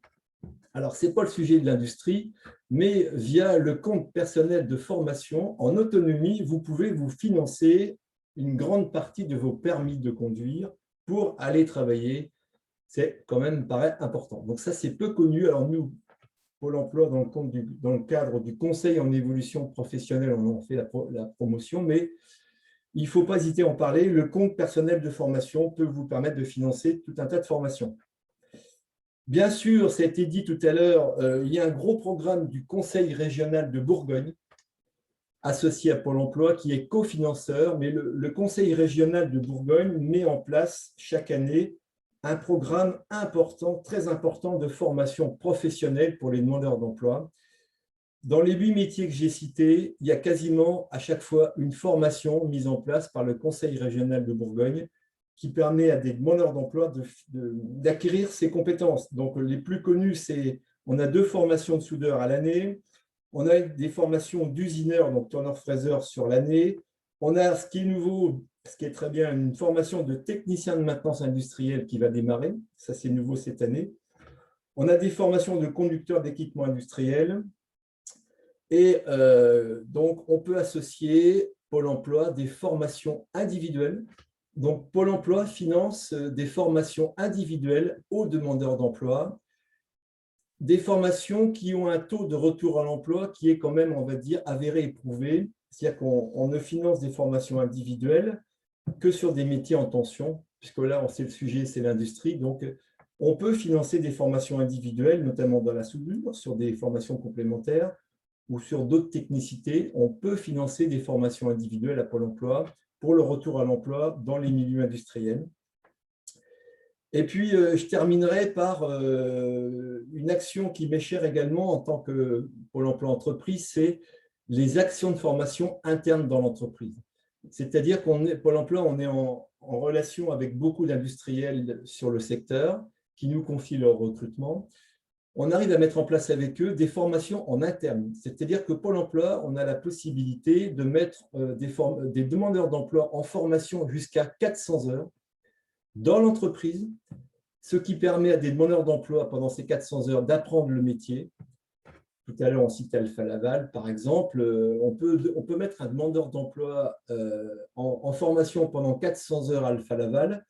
Alors, ce n'est pas le sujet de l'industrie, mais via le compte personnel de formation, en autonomie, vous pouvez vous financer une grande partie de vos permis de conduire pour aller travailler. C'est quand même, paraît important. Donc, ça, c'est peu connu. Alors, nous, Pôle emploi, dans le cadre du Conseil en évolution professionnelle, on en fait la promotion, mais il ne faut pas hésiter à en parler. Le compte personnel de formation peut vous permettre de financer tout un tas de formations. Bien sûr, ça a été dit tout à l'heure, il y a un gros programme du Conseil régional de Bourgogne, associé à Pôle emploi, qui est cofinanceur, mais le Conseil régional de Bourgogne met en place chaque année un programme important, très important de formation professionnelle pour les demandeurs d'emploi. Dans les 8 métiers que j'ai cités, il y a quasiment à chaque fois une formation mise en place par le Conseil régional de Bourgogne qui permet à des demandeurs d'emploi d'acquérir ces compétences. Donc, les plus connus, c'est on a 2 formations de soudeurs à l'année, on a des formations d'usineurs, donc tourneur-fraiseur sur l'année, on a ce qui est nouveau, ce qui est très bien, une formation de technicien de maintenance industrielle qui va démarrer, ça c'est nouveau cette année. On a des formations de conducteurs d'équipements industriels, et donc, on peut associer Pôle emploi des formations individuelles. Donc, Pôle emploi finance des formations individuelles aux demandeurs d'emploi, des formations qui ont un taux de retour à l'emploi qui est quand même, on va dire, avéré et prouvé. C'est-à-dire qu'on ne finance des formations individuelles que sur des métiers en tension, puisque là, on sait le sujet, c'est l'industrie. Donc, on peut financer des formations individuelles, notamment dans la soudure, sur des formations complémentaires, ou sur d'autres technicités, on peut financer des formations individuelles à Pôle emploi pour le retour à l'emploi dans les milieux industriels. Et puis, je terminerai par une action qui m'est chère également en tant que Pôle emploi entreprise, c'est les actions de formation internes dans l'entreprise. C'est-à-dire qu'on est Pôle emploi, on est en relation avec beaucoup d'industriels sur le secteur qui nous confient leur recrutement, on arrive à mettre en place avec eux des formations en interne. C'est-à-dire que Pôle emploi, on a la possibilité de mettre des demandeurs d'emploi en formation jusqu'à 400 heures dans l'entreprise, ce qui permet à des demandeurs d'emploi pendant ces 400 heures d'apprendre le métier. Tout à l'heure, on citait Alfa Laval, par exemple. On peut mettre un demandeur d'emploi en formation pendant 400 heures à Alfa Laval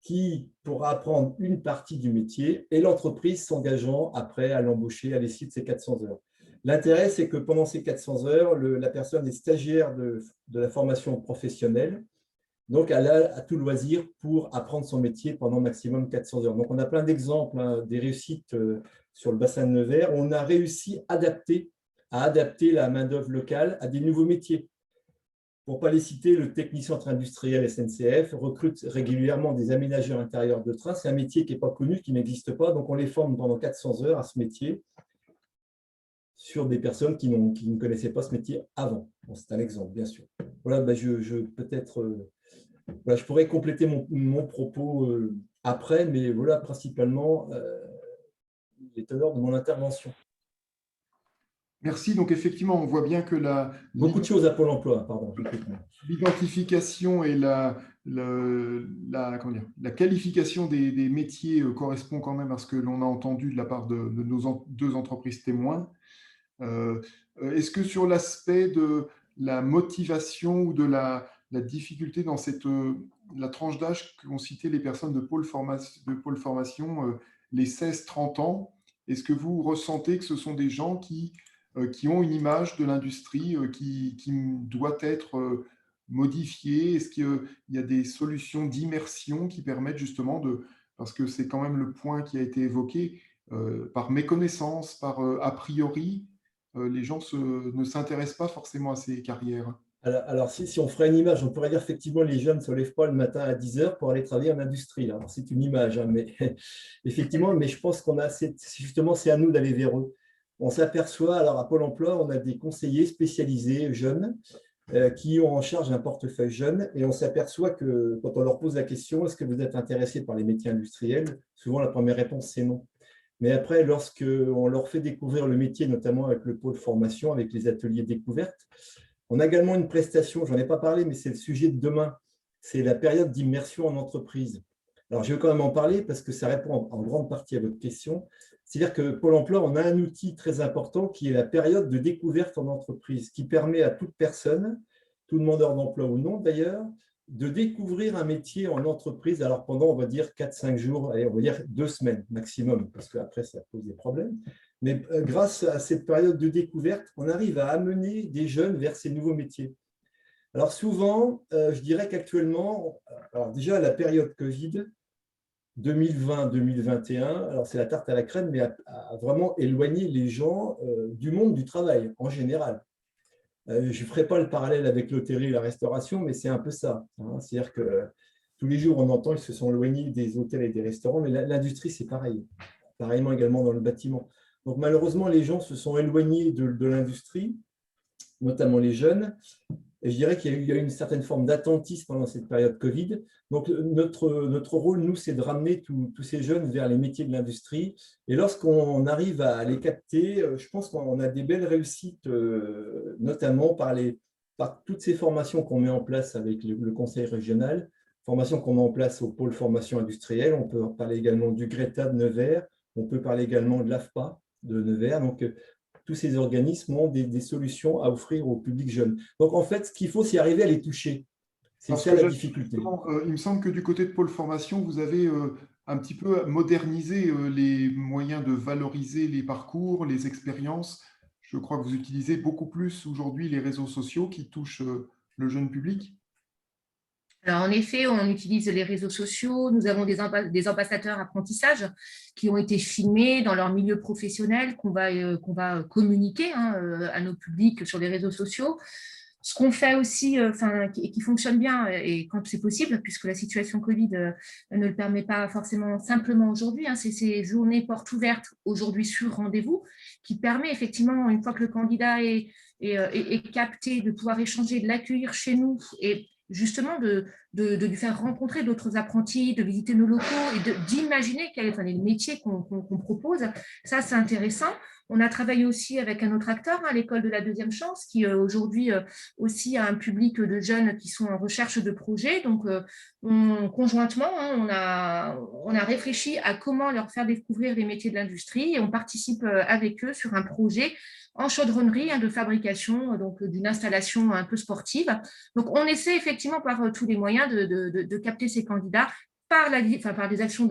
qui pourra apprendre une partie du métier et l'entreprise s'engageant après à l'embaucher à l'issue de ces 400 heures. L'intérêt, c'est que pendant ces 400 heures, la personne est stagiaire de la formation professionnelle. Donc, elle a tout loisir pour apprendre son métier pendant maximum 400 heures. Donc, on a plein d'exemples des réussites sur le bassin de Nevers. On a réussi à adapter la main-d'œuvre locale à des nouveaux métiers. Pour ne pas les citer, le technicien industriel SNCF recrute régulièrement des aménageurs intérieurs de train. C'est un métier qui n'est pas connu, qui n'existe pas. Donc, on les forme pendant 400 heures à ce métier sur des personnes qui ne connaissaient pas ce métier avant. Bon, c'est un exemple, bien sûr. Voilà, je pourrais compléter mon propos après, mais voilà principalement les teneurs de mon intervention. Merci. Donc, effectivement, on voit bien que beaucoup de choses à Pôle emploi, pardon. L'identification et la qualification des métiers correspond quand même à ce que l'on a entendu de la part de nos deux entreprises témoins. Est-ce que sur l'aspect de la motivation ou de la difficulté dans la tranche d'âge qu'ont cité les personnes de Pôle formation, les 16-30 ans, est-ce que vous ressentez que ce sont des gens qui ont une image de l'industrie qui doit être modifiée? Est-ce qu'il y a des solutions d'immersion qui permettent justement parce que c'est quand même le point qui a été évoqué, par méconnaissance, par a priori, les gens ne s'intéressent pas forcément à ces carrières. Alors si on ferait une image, on pourrait dire effectivement les jeunes ne se lèvent pas le matin à 10 heures pour aller travailler en industrie. Alors c'est une image, hein, mais effectivement, mais je pense justement c'est à nous d'aller vers eux. On s'aperçoit, alors à Pôle emploi, on a des conseillers spécialisés jeunes qui ont en charge un portefeuille jeune, et on s'aperçoit que quand on leur pose la question, est-ce que vous êtes intéressé par les métiers industriels? Souvent la première réponse c'est non. Mais après, lorsqu'on leur fait découvrir le métier, notamment avec le pôle formation, avec les ateliers découvertes, on a également une prestation, je n'en ai pas parlé, mais c'est le sujet de demain, c'est la période d'immersion en entreprise. Alors, je vais quand même en parler parce que ça répond en grande partie à votre question. C'est-à-dire que Pôle emploi, on a un outil très important qui est la période de découverte en entreprise, qui permet à toute personne, tout demandeur d'emploi ou non d'ailleurs, de découvrir un métier en entreprise, alors pendant, on va dire, 4-5 jours, allez, on va dire 2 semaines maximum, parce qu'après, ça pose des problèmes. Mais grâce à cette période de découverte, on arrive à amener des jeunes vers ces nouveaux métiers. Alors souvent, je dirais qu'actuellement, alors déjà la période Covid, 2020-2021, alors c'est la tarte à la crème, mais a vraiment éloigné les gens du monde du travail en général. Je ne ferai pas le parallèle avec l'hôtellerie et la restauration, mais c'est un peu ça. Hein. C'est-à-dire que tous les jours, on entend qu'ils se sont éloignés des hôtels et des restaurants, mais l'industrie, c'est pareil. Pareillement également dans le bâtiment. Donc malheureusement, les gens se sont éloignés de l'industrie, notamment les jeunes. Et je dirais qu'il y a eu une certaine forme d'attentisme pendant cette période Covid. Donc, notre rôle, nous, c'est de ramener tous ces jeunes vers les métiers de l'industrie. Et lorsqu'on arrive à les capter, je pense qu'on a des belles réussites, notamment par toutes ces formations qu'on met en place avec le conseil régional, formations qu'on met en place au pôle formation industrielle. On peut parler également du GRETA de Nevers, on peut parler également de l'AFPA de Nevers. Donc, tous ces organismes ont des solutions à offrir au public jeune. Donc, en fait, ce qu'il faut, c'est arriver à les toucher. C'est ça la difficulté. Il me semble que du côté de Pôle Formation, vous avez un petit peu modernisé les moyens de valoriser les parcours, les expériences. Je crois que vous utilisez beaucoup plus aujourd'hui les réseaux sociaux qui touchent le jeune public. Alors, en effet, on utilise les réseaux sociaux. Nous avons des ambassadeurs apprentissage qui ont été filmés dans leur milieu professionnel, qu'on va communiquer à nos publics sur les réseaux sociaux. Ce qu'on fait aussi, qui fonctionne bien, et quand c'est possible, puisque la situation Covid ne le permet pas forcément simplement aujourd'hui, c'est ces journées portes ouvertes, aujourd'hui sur rendez-vous, qui permet effectivement, une fois que le candidat est capté, de pouvoir échanger, de l'accueillir chez nous et justement de lui faire rencontrer d'autres apprentis, de visiter nos locaux et d'imaginer quels sont les métiers qu'on propose. Ça, c'est intéressant. On a travaillé aussi avec un autre acteur, l'école de la deuxième chance, qui aujourd'hui aussi a un public de jeunes qui sont en recherche de projets. Donc, conjointement, on a réfléchi à comment leur faire découvrir les métiers de l'industrie et on participe avec eux sur un projet en chaudronnerie de fabrication, donc d'une installation un peu sportive. Donc, on essaie effectivement par tous les moyens de capter ces candidats par des actions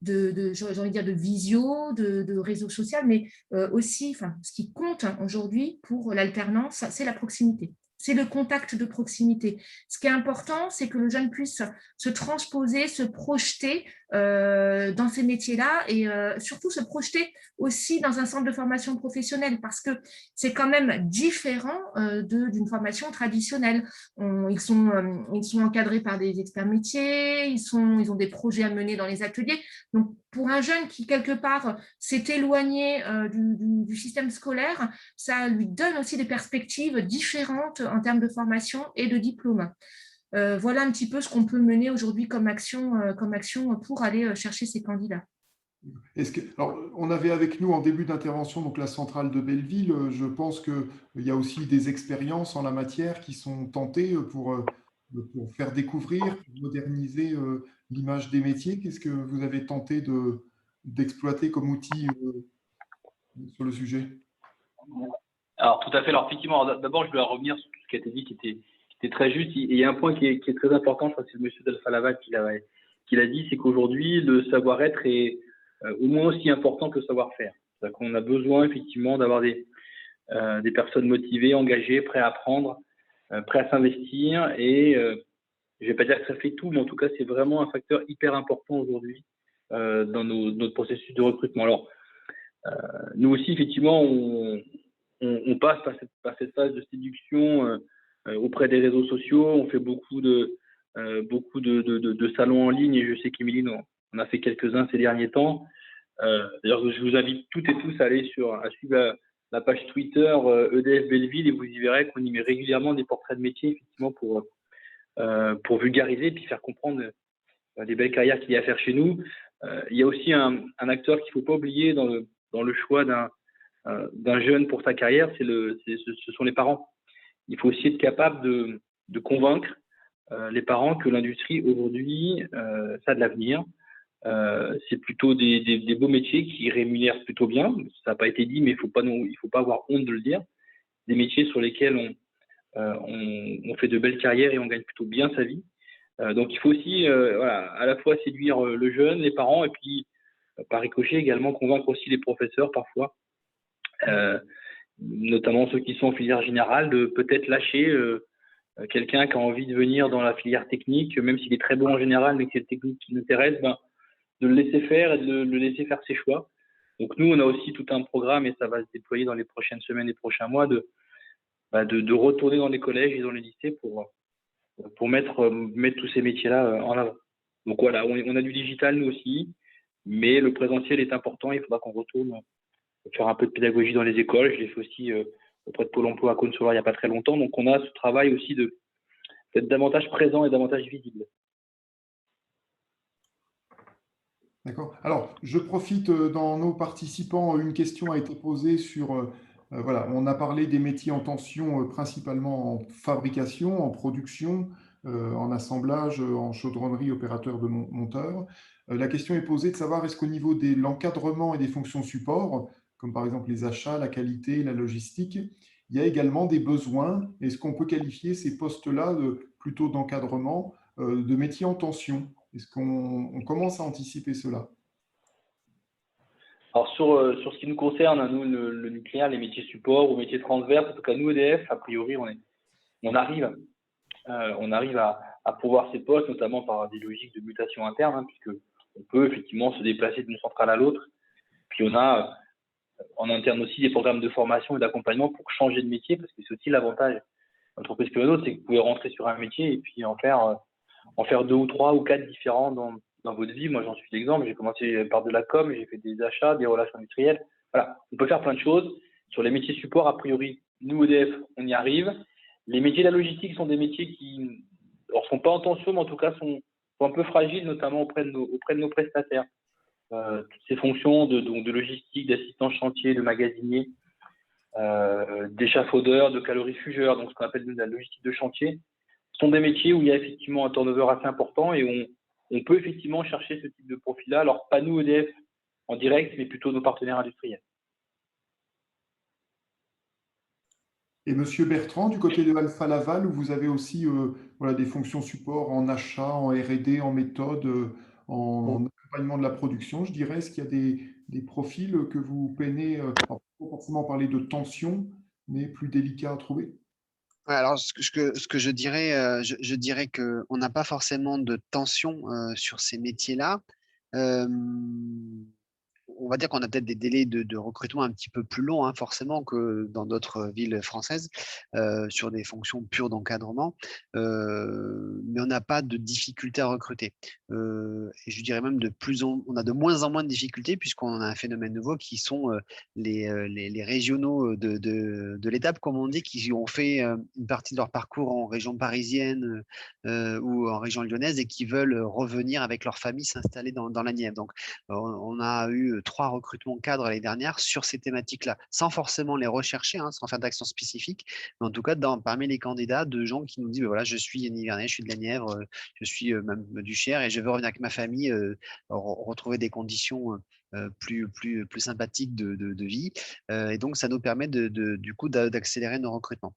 j'ai envie de dire de visio, de réseau social, mais aussi, ce qui compte aujourd'hui pour l'alternance, c'est la proximité. C'est le contact de proximité. Ce qui est important, c'est que le jeune puisse se transposer, se projeter dans ces métiers-là et surtout se projeter aussi dans un centre de formation professionnelle parce que c'est quand même différent d'une formation traditionnelle. Ils sont encadrés par des experts métiers, ils ont des projets à mener dans les ateliers. Donc, pour un jeune qui, quelque part, s'est éloigné du système scolaire, ça lui donne aussi des perspectives différentes en termes de formation et de diplôme. Voilà un petit peu ce qu'on peut mener aujourd'hui comme action pour aller chercher ces candidats. Alors, on avait avec nous en début d'intervention donc la centrale de Belleville. Je pense qu'il y a aussi des expériences en la matière qui sont tentées pour faire découvrir, moderniser l'image des métiers. Qu'est-ce que vous avez tenté d'exploiter comme outil sur le sujet? Alors, tout à fait. Alors, effectivement, d'abord, je dois revenir sur tout ce qui a été dit, qui était très juste. Et il y a un point qui est très important, je crois que c'est le monsieur d'Alfa-Laval qui l'a dit, c'est qu'aujourd'hui, le savoir-être est au moins aussi important que le savoir-faire. C'est-à-dire qu'on a besoin, effectivement, d'avoir des personnes motivées, engagées, prêtes à apprendre, prêtes à s'investir. Et je ne vais pas dire que ça fait tout, mais en tout cas, c'est vraiment un facteur hyper important aujourd'hui dans notre processus de recrutement. Alors, nous aussi, effectivement, on passe par cette phase de séduction auprès des réseaux sociaux. On fait beaucoup de salons en ligne et je sais qu'Émilie en a fait quelques-uns ces derniers temps. D'ailleurs, je vous invite toutes et tous à aller à suivre la page Twitter EDF Belleville et vous y verrez qu'on y met régulièrement des portraits de métiers effectivement pour vulgariser et puis faire comprendre les belles carrières qu'il y a à faire chez nous. Il y a aussi un acteur qu'il ne faut pas oublier dans le choix d'un jeune pour sa carrière, ce sont les parents. Il faut aussi être capable de convaincre les parents que l'industrie aujourd'hui, ça a de l'avenir. C'est plutôt des beaux métiers qui rémunèrent plutôt bien. Ça n'a pas été dit, mais il ne faut pas avoir honte de le dire. Des métiers sur lesquels on fait de belles carrières et on gagne plutôt bien sa vie. Donc, il faut aussi à la fois séduire le jeune, les parents, et puis, par ricochet, également convaincre aussi les professeurs parfois, notamment ceux qui sont en filière générale, de peut-être lâcher quelqu'un qui a envie de venir dans la filière technique, même s'il est très bon en général, mais que c'est le technique qui l'intéresse, de le laisser faire et de le laisser faire ses choix. Donc, nous, on a aussi tout un programme, et ça va se déployer dans les prochaines semaines et prochains mois, de retourner dans les collèges et dans les lycées pour mettre tous ces métiers-là en avant. Donc voilà, on a du digital nous aussi, mais le présentiel est important. Il faudra qu'on retourne faire un peu de pédagogie dans les écoles. Je l'ai fait aussi auprès de Pôle emploi à Cône-sur-Loire il n'y a pas très longtemps. Donc on a ce travail aussi d'être davantage présent et davantage visible. D'accord. Alors, je profite dans nos participants, une question a été posée sur voilà, on a parlé des métiers en tension principalement en fabrication, en production, en assemblage, en chaudronnerie, opérateur de monteur. La question est posée de savoir est-ce qu'au niveau de l'encadrement et des fonctions support, comme par exemple les achats, la qualité, la logistique, il y a également des besoins. Est-ce qu'on peut qualifier ces postes-là plutôt d'encadrement, de métiers en tension? Est-ce qu'on commence à anticiper cela? Alors, sur ce qui nous concerne, nous, le nucléaire, les métiers support ou métiers transverses, en tout cas, nous, EDF, a priori, on arrive à pourvoir ces postes, notamment par des logiques de mutation interne, puisque on peut effectivement se déplacer d'une centrale à l'autre. Puis, on a en interne aussi des programmes de formation et d'accompagnement pour changer de métier, parce que c'est aussi l'avantage d'entreprise que l'autre, c'est que vous pouvez rentrer sur un métier et puis en faire 2 ou 3 ou 4 différents dans votre vie. Moi, j'en suis l'exemple. J'ai commencé par de la com, j'ai fait des achats, des relations industrielles. Voilà, on peut faire plein de choses. Sur les métiers support, a priori, nous, EDF, on y arrive. Les métiers de la logistique sont des métiers qui alors sont pas en tension, mais en tout cas sont un peu fragiles, notamment auprès de nos prestataires. Toutes ces fonctions de logistique, d'assistant chantier, de magasinier, d'échafaudeur, de calorifugeur, donc ce qu'on appelle la logistique de chantier, sont des métiers où il y a effectivement un turnover assez important et on peut effectivement chercher ce type de profil-là. Alors, pas nous, EDF, en direct, mais plutôt nos partenaires industriels. Et Monsieur Bertrand, du côté de Alpha Laval, où vous avez aussi voilà, des fonctions support en achat, en R&D, en méthode, en accompagnement de la production, je dirais, est-ce qu'il y a des profils que vous peinez, pas forcément parler de tension, mais plus délicats à trouver? Ouais, alors, ce que je dirais, je dirais qu'on n'a pas forcément de tension sur ces métiers-là. Euh, on va dire qu'on a peut-être des délais de recrutement un petit peu plus longs, hein, forcément, que dans d'autres villes françaises, sur des fonctions pures d'encadrement. Mais on n'a pas de difficulté à recruter. Et je dirais même on a de moins en moins de difficultés, puisqu'on a un phénomène nouveau qui sont les régionaux de l'étape, comme on dit, qui ont fait une partie de leur parcours en région parisienne ou en région lyonnaise et qui veulent revenir avec leur famille s'installer dans la Nièvre. Donc, on a eu 3 recrutements cadres l'année dernière sur ces thématiques-là, sans forcément les rechercher, hein, sans faire d'action spécifique, mais en tout cas parmi les candidats, de gens qui nous disent voilà, je suis nivernais, je suis de la Nièvre, je suis même du Cher et je veux revenir avec ma famille, retrouver des conditions plus sympathiques de vie. Et donc, ça nous permet du coup d'accélérer nos recrutements.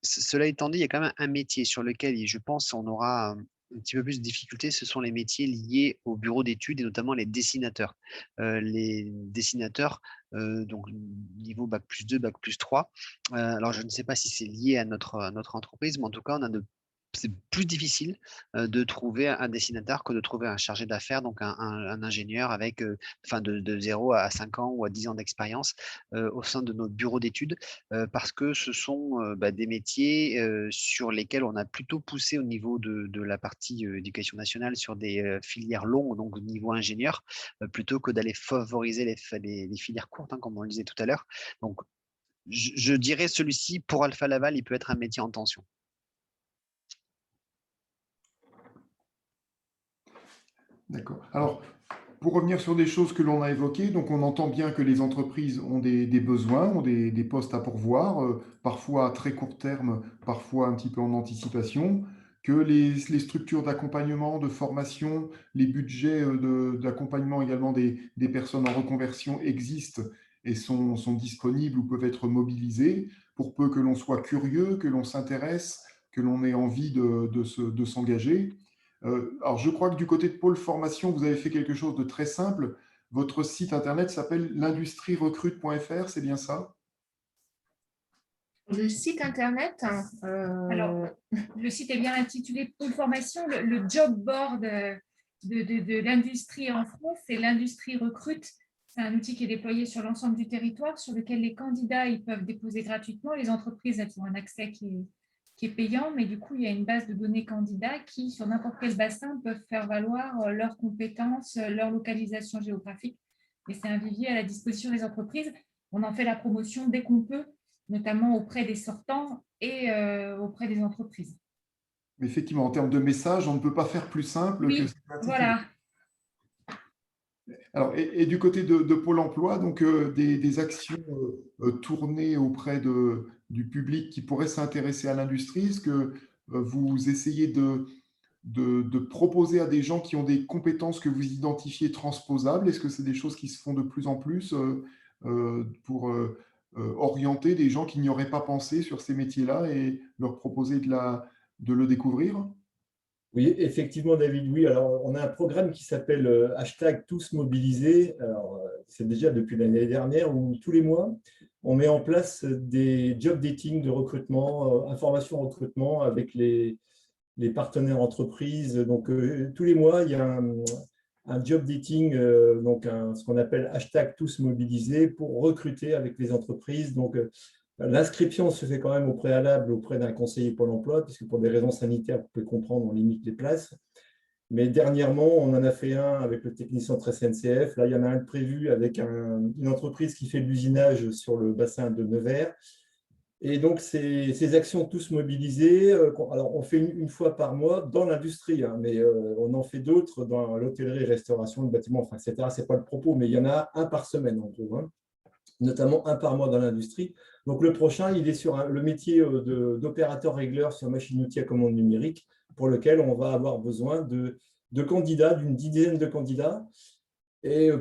Cela étant dit, il y a quand même un métier sur lequel je pense on aura un petit peu plus de difficultés, ce sont les métiers liés au bureau d'études et notamment les dessinateurs. Les dessinateurs, donc niveau bac+2, bac+3. Alors, je ne sais pas si c'est lié à notre entreprise, mais en tout cas, c'est plus difficile de trouver un dessinateur que de trouver un chargé d'affaires, donc un ingénieur avec de 0 à 5 ans ou à 10 ans d'expérience au sein de notre bureau d'études, parce que ce sont des métiers sur lesquels on a plutôt poussé au niveau de la partie éducation nationale sur des filières longues, donc au niveau ingénieur, plutôt que d'aller favoriser les filières courtes, hein, comme on le disait tout à l'heure. Donc, je dirais celui-ci, pour Alpha Laval, il peut être un métier en tension. D'accord. Alors, pour revenir sur des choses que l'on a évoquées, donc on entend bien que les entreprises ont des besoins, ont des postes à pourvoir, parfois à très court terme, parfois un petit peu en anticipation, que les structures d'accompagnement, de formation, les budgets d'accompagnement également des personnes en reconversion existent et sont disponibles ou peuvent être mobilisés, pour peu que l'on soit curieux, que l'on s'intéresse, que l'on ait envie de s'engager. Alors, je crois que du côté de Pôle Formation, vous avez fait quelque chose de très simple. Votre site internet s'appelle l'industrierecrute.fr, c'est bien ça? Le site internet, Alors, le site est bien intitulé Pôle Formation. Le job board de l'industrie en France, c'est l'Industrie Recrute. C'est un outil qui est déployé sur l'ensemble du territoire, sur lequel les candidats ils peuvent déposer gratuitement. Les entreprises elles ont un accès qui est payant, mais du coup, il y a une base de données candidats qui, sur n'importe quel bassin, peuvent faire valoir leurs compétences, leur localisation géographique. Et c'est un vivier à la disposition des entreprises. On en fait la promotion dès qu'on peut, notamment auprès des sortants et auprès des entreprises. Mais effectivement, en termes de message, on ne peut pas faire plus simple que cette pratique. Voilà. Alors, et du côté de Pôle emploi, donc des actions tournées auprès du public qui pourrait s'intéresser à l'industrie, est-ce que vous essayez de proposer à des gens qui ont des compétences que vous identifiez transposables? Est-ce que c'est des choses qui se font de plus en plus pour orienter des gens qui n'y auraient pas pensé sur ces métiers-là et leur proposer de le découvrir? Oui, effectivement, David, oui. Alors, on a un programme qui s'appelle #tous mobilisés. Alors, c'est déjà depuis l'année dernière où tous les mois, on met en place des job dating de recrutement, information recrutement avec les partenaires entreprises. Donc, tous les mois, il y a un job dating, donc ce qu'on appelle #tous mobilisés pour recruter avec les entreprises. Donc, l'inscription se fait quand même au préalable auprès d'un conseiller Pôle emploi, puisque pour des raisons sanitaires, vous pouvez comprendre, on limite les places. Mais dernièrement, on en a fait un avec le technicien de SNCF. Là, il y en a un prévu avec une entreprise qui fait de l'usinage sur le bassin de Nevers. Et donc, ces actions tous mobilisées, alors on fait une fois par mois dans l'industrie, hein, mais on en fait d'autres dans l'hôtellerie, restauration, le bâtiment, enfin, etc. Ce n'est pas le propos, mais il y en a un par semaine en gros, hein, notamment un par mois dans l'industrie. Donc, le prochain, il est sur le métier d'opérateur régleur sur machine-outil à commande numérique, pour lequel on va avoir besoin de candidats, d'une dizaine de candidats. Et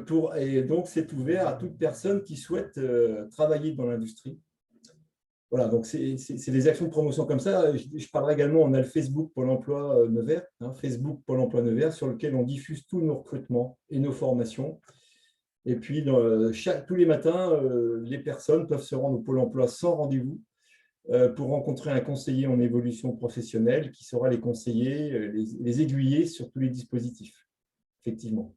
donc, c'est ouvert à toute personne qui souhaite travailler dans l'industrie. Voilà, donc c'est des actions de promotion comme ça. Je parlerai également, on a le Facebook Pôle emploi Nevers, hein, Facebook Pôle emploi Nevers, sur lequel on diffuse tous nos recrutements et nos formations. Et puis, tous les matins, les personnes peuvent se rendre au Pôle emploi sans rendez-vous pour rencontrer un conseiller en évolution professionnelle qui saura les conseiller, les aiguiller sur tous les dispositifs, effectivement.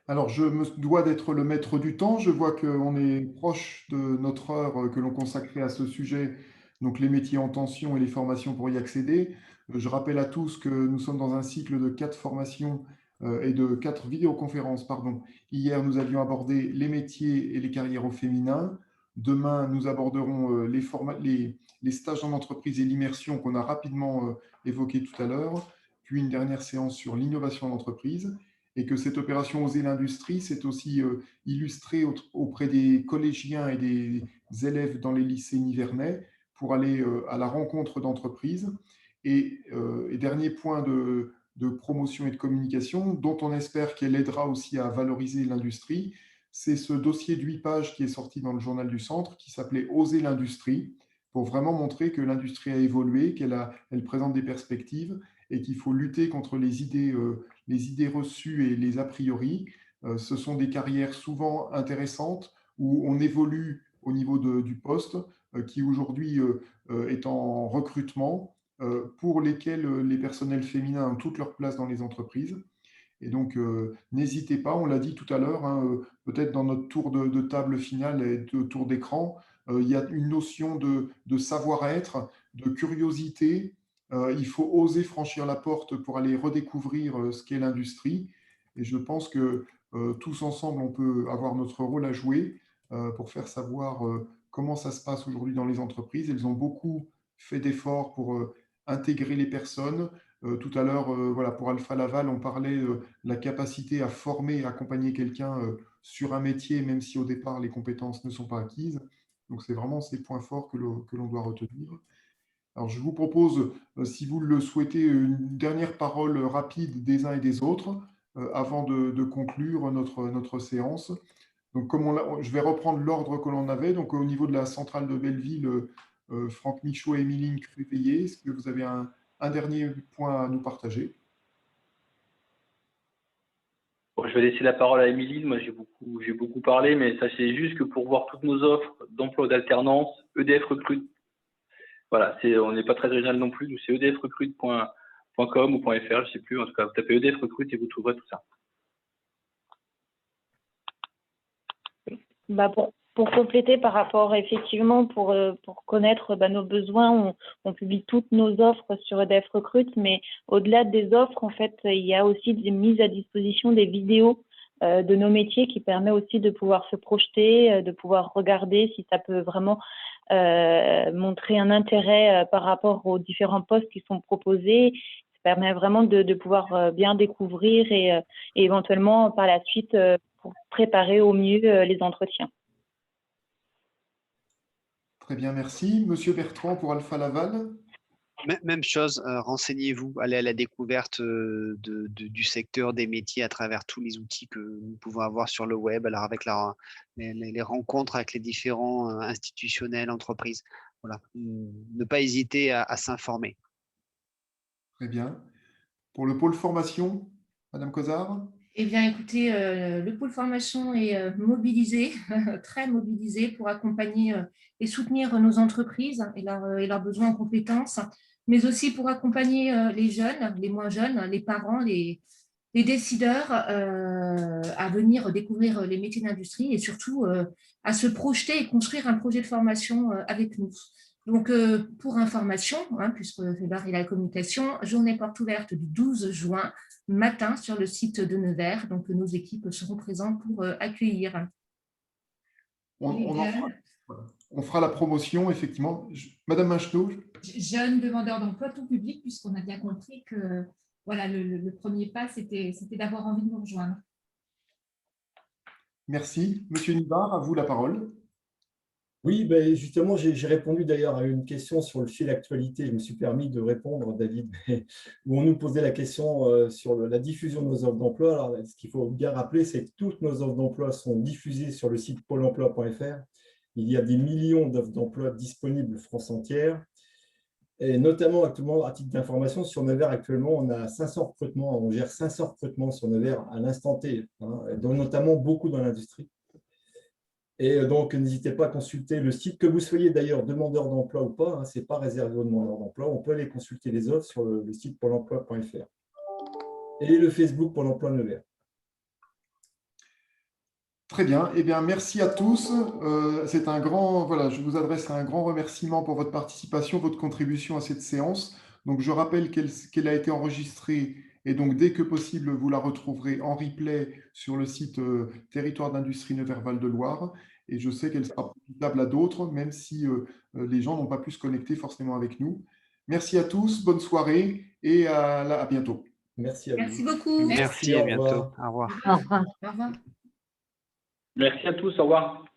Alors, je me dois d'être le maître du temps. Je vois qu'on est proche de notre heure que l'on consacrait à ce sujet, donc les métiers en tension et les formations pour y accéder. Je rappelle à tous que nous sommes dans un cycle de 4 formations et de 4 vidéoconférences, pardon. Hier, nous avions abordé les métiers et les carrières au féminin. Demain, nous aborderons les stages en entreprise et l'immersion qu'on a rapidement évoqué tout à l'heure, puis une dernière séance sur l'innovation en entreprise. Et que cette opération Oser l'industrie, c'est aussi illustré auprès des collégiens et des élèves dans les lycées nivernais pour aller à la rencontre d'entreprises. Et dernier point de promotion et de communication, dont on espère qu'elle aidera aussi à valoriser l'industrie, c'est ce dossier de 8 pages qui est sorti dans le journal du Centre, qui s'appelait Oser l'industrie, pour vraiment montrer que l'industrie a évolué, qu'elle présente des perspectives et qu'il faut lutter contre les idées reçues et les a priori. Ce sont des carrières souvent intéressantes où on évolue au niveau du poste, qui aujourd'hui est en recrutement, pour lesquels les personnels féminins ont toute leur place dans les entreprises. Et donc, n'hésitez pas, on l'a dit tout à l'heure, hein, peut-être dans notre tour de table finale et de tour d'écran, il y a une notion de savoir-être, de curiosité. Il faut oser franchir la porte pour aller redécouvrir ce qu'est l'industrie. Et je pense que tous ensemble, on peut avoir notre rôle à jouer pour faire savoir comment ça se passe aujourd'hui dans les entreprises. Elles ont beaucoup fait d'efforts pour intégrer les personnes. Tout à l'heure, voilà, pour Alpha Laval, on parlait de la capacité à former, à accompagner quelqu'un sur un métier, même si au départ les compétences ne sont pas acquises. Donc, c'est vraiment ces points forts que l'on doit retenir. Alors, je vous propose, si vous le souhaitez, une dernière parole rapide des uns et des autres avant de conclure notre séance. Donc, je vais reprendre l'ordre que l'on avait. Donc, au niveau de la centrale de Belleville, Franck Michaud et Émilie Cruveillé, est-ce que vous avez un dernier point à nous partager? Bon, je vais laisser la parole à Émilie. Moi, j'ai beaucoup parlé, mais sachez juste que pour voir toutes nos offres d'emploi d'alternance, EDF recrute. Voilà, on n'est pas très original non plus. C'est edfrecrute.com ou .fr, je ne sais plus. En tout cas, vous tapez EDF recrute et vous trouverez tout ça. Bah pour compléter par rapport, effectivement, pour connaître nos besoins, on publie toutes nos offres sur EDF Recrute, mais au-delà des offres, en fait, il y a aussi des mises à disposition des vidéos de nos métiers qui permet aussi de pouvoir se projeter, de pouvoir regarder si ça peut vraiment montrer un intérêt par rapport aux différents postes qui sont proposés. Ça permet vraiment de pouvoir bien découvrir et éventuellement par la suite pour préparer au mieux les entretiens. Très bien, merci. Monsieur Bertrand pour Alpha Laval. Même chose, renseignez-vous, allez à la découverte du secteur, des métiers à travers tous les outils que nous pouvons avoir sur le web, alors avec les rencontres avec les différents institutionnels, entreprises. Voilà. Ne pas hésiter à s'informer. Très bien. Pour le pôle formation, Madame Cozard? Eh bien, écoutez, le pôle formation est mobilisé, très mobilisé pour accompagner et soutenir nos entreprises et leurs besoins en compétences, mais aussi pour accompagner les jeunes, les moins jeunes, les parents, les décideurs à venir découvrir les métiers d'industrie et surtout à se projeter et construire un projet de formation avec nous. Donc, pour information, puisque Fébar et la communication, journée porte ouverte du 12 juin matin sur le site de Nevers. Donc, nos équipes seront présentes pour accueillir. on fera la promotion, effectivement. Madame Macheneau. Jeunes demandeurs d'emploi, tout public, puisqu'on a bien compris que voilà, le premier pas, c'était d'avoir envie de nous rejoindre. Merci. Monsieur Nivard, à vous la parole. Oui, ben justement, j'ai répondu d'ailleurs à une question sur le fil actualité. Je me suis permis de répondre, David, où on nous posait la question sur la diffusion de nos offres d'emploi. Alors, ce qu'il faut bien rappeler, c'est que toutes nos offres d'emploi sont diffusées sur le site pôle emploi.fr. Il y a des millions d'offres d'emploi disponibles France entière. Et notamment, actuellement, à titre d'information, sur Nevers, actuellement, on a 500 recrutements, on gère 500 recrutements sur Nevers à l'instant T, hein, dont notamment beaucoup dans l'industrie. Et donc, n'hésitez pas à consulter le site, que vous soyez d'ailleurs demandeur d'emploi ou pas, hein, ce n'est pas réservé aux demandeurs d'emploi. On peut aller consulter les offres sur le site pôle emploi.fr et le Facebook Pôle emploi Nevers. Très bien. Eh bien, merci à tous. C'est un grand, voilà, je vous adresse un grand remerciement pour votre participation, votre contribution à cette séance. Donc, je rappelle qu'elle a été enregistrée et donc, dès que possible, vous la retrouverez en replay sur le site Territoire d'industrie Nevers-Val de Loire. Et je sais qu'elle sera profitable à d'autres, même si les gens n'ont pas pu se connecter forcément avec nous. Merci à tous, bonne soirée et à bientôt. Merci à vous. Merci beaucoup. Merci, à bientôt. Au revoir. Au revoir. Au revoir. Merci à tous. Au revoir.